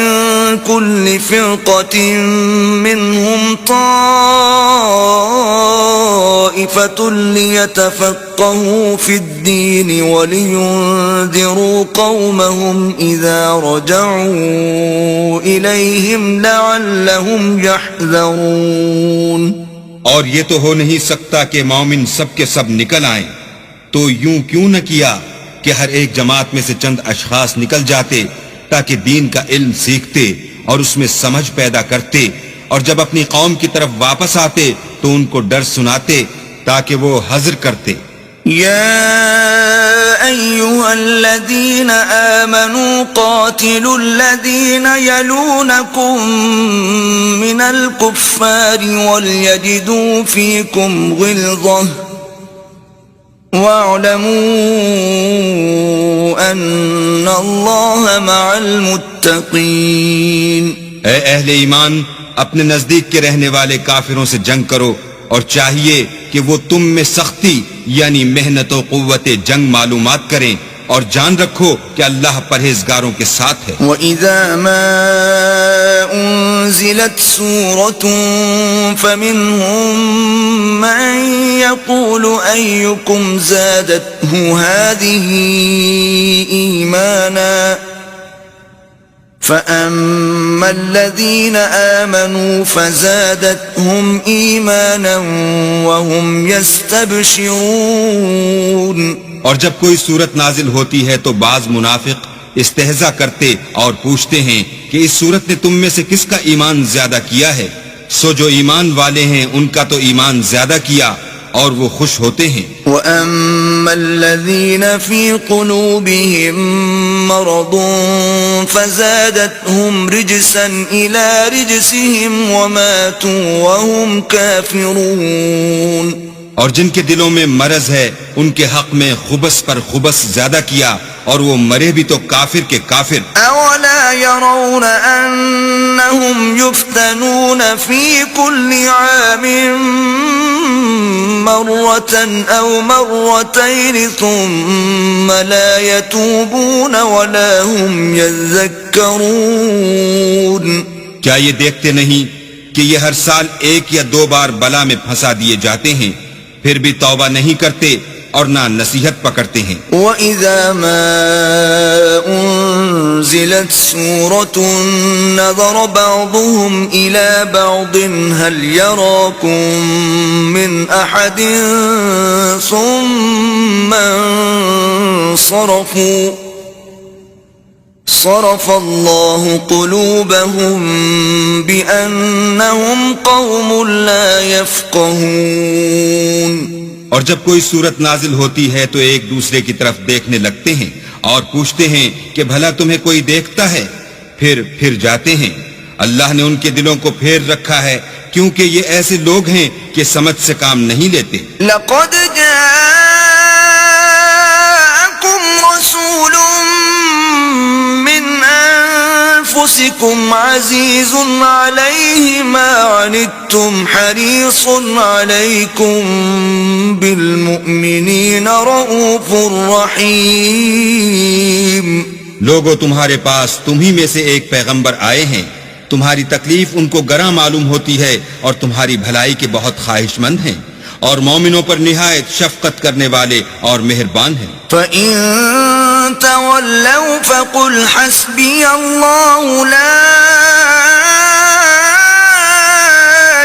كل فرقة منهم طائفة ليتفقهوا في الدين ولينذروا قومهم إذا رجعوا إليهم لعلهم يحذرون۔ اور یہ تو ہو نہیں سکتا کہ مومن سب کے سب نکل آئیں، تو یوں کیوں نہ کیا کہ ہر ایک جماعت میں سے چند اشخاص نکل جاتے تاکہ دین کا علم سیکھتے اور اس میں سمجھ پیدا کرتے، اور جب اپنی قوم کی طرف واپس آتے تو ان کو ڈر سناتے تاکہ وہ حذر کرتے۔ يا أيها الذين آمنوا قاتلوا الذين يلونكم من الكفار وليجدوا فيكم غلظة واعلموا أن الله مع المتقين۔ اے اہل ایمان، اپنے نزدیک کے رہنے والے کافروں سے جنگ کرو، اور چاہیے کہ وہ تم میں سختی یعنی محنت و قوت جنگ معلومات کریں، اور جان رکھو کہ اللہ پرہیزگاروں کے ساتھ ہے۔ وَإِذَا مَا أُنزِلَتْ سُورَةٌ فَمِنْهُمْ مَنْ يَقُولُ أَيُّكُمْ زَادَتْهُ هَذِهِ إِيمَانًا فَأَمَّا الَّذِينَ آمَنُوا فَزَادَتْهُمْ إِيمَانًا وَهُمْ يَسْتَبْشِرُونَ۔ اور جب کوئی صورت نازل ہوتی ہے تو بعض منافق استہزا کرتے اور پوچھتے ہیں کہ اس صورت نے تم میں سے کس کا ایمان زیادہ کیا ہے؟ سو جو ایمان والے ہیں ان کا تو ایمان زیادہ کیا اور وہ خوش ہوتے ہیں۔ وَأَمَّا الَّذِينَ فِي قُلُوبِهِم مَّرَضٌ فَزَادَتْهُمْ رِجْسًا إِلَى رِجْسِهِمْ وَمَاتُوا وَهُمْ كَافِرُونَ۔ اور جن کے دلوں میں مرض ہے ان کے حق میں خبث پر خبث زیادہ کیا اور وہ مرے بھی تو کافر کے کافر۔ أَوَلَا يَرَوْنَ أَنَّهُمْ يُفْتَنُونَ فِي كُلِّ عَامٍ مرة أو مرتين ثم لا يتوبون ولا هم يذكرون۔ کیا یہ دیکھتے نہیں کہ یہ ہر سال ایک یا دو بار بلا میں پھنسا دیے جاتے ہیں، پھر بھی توبہ نہیں کرتے اور نہ نصیحت پکڑتے ہیں۔ وَإِذَا مَا أُنزِلَتْ سُورَةٌ نَظَرَ بَعْضُهُمْ إِلَى بَعْضٍ هَلْ يَرَاكُمْ مِنْ أَحَدٍ ثُمَّ انصَرَفُوا صرف اللہ قلوبهم بأنهم قوم لا يفقهون۔ اور جب کوئی صورت نازل ہوتی ہے تو ایک دوسرے کی طرف دیکھنے لگتے ہیں اور پوچھتے ہیں کہ بھلا تمہیں کوئی دیکھتا ہے، پھر جاتے ہیں۔ اللہ نے ان کے دلوں کو پھیر رکھا ہے کیونکہ یہ ایسے لوگ ہیں کہ سمجھ سے کام نہیں لیتے۔ لقد جاءكم رسول من أنفسكم عزيز عليه ما عنتم حريص عليكم بالمؤمنين رؤوف رحيم۔ لوگوں تمہارے پاس تمہی میں سے ایک پیغمبر آئے ہیں، تمہاری تکلیف ان کو گراں معلوم ہوتی ہے اور تمہاری بھلائی کے بہت خواہش مند ہیں، اور مومنوں پر نہایت شفقت کرنے والے اور مہربان ہیں۔ فَإِن تَوَلَّوْا فَقُلْ حَسْبِيَ اللَّهُ لَا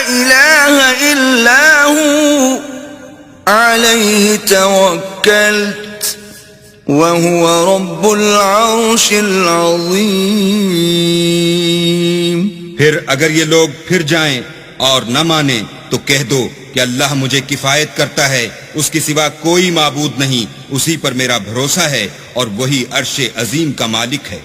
إِلَٰهَ إِلَّا هُوَ عَلَيْهِ تَوَكَّلْتُ وَهُوَ رَبُّ الْعَرْشِ الْعَظِيمِ۔ پھر اگر یہ لوگ پھر جائیں اور نہ مانیں تو کہہ دو کہ اللہ مجھے کفایت کرتا ہے، اس کے سوا کوئی معبود نہیں، اسی پر میرا بھروسہ ہے اور وہی عرش عظیم کا مالک ہے۔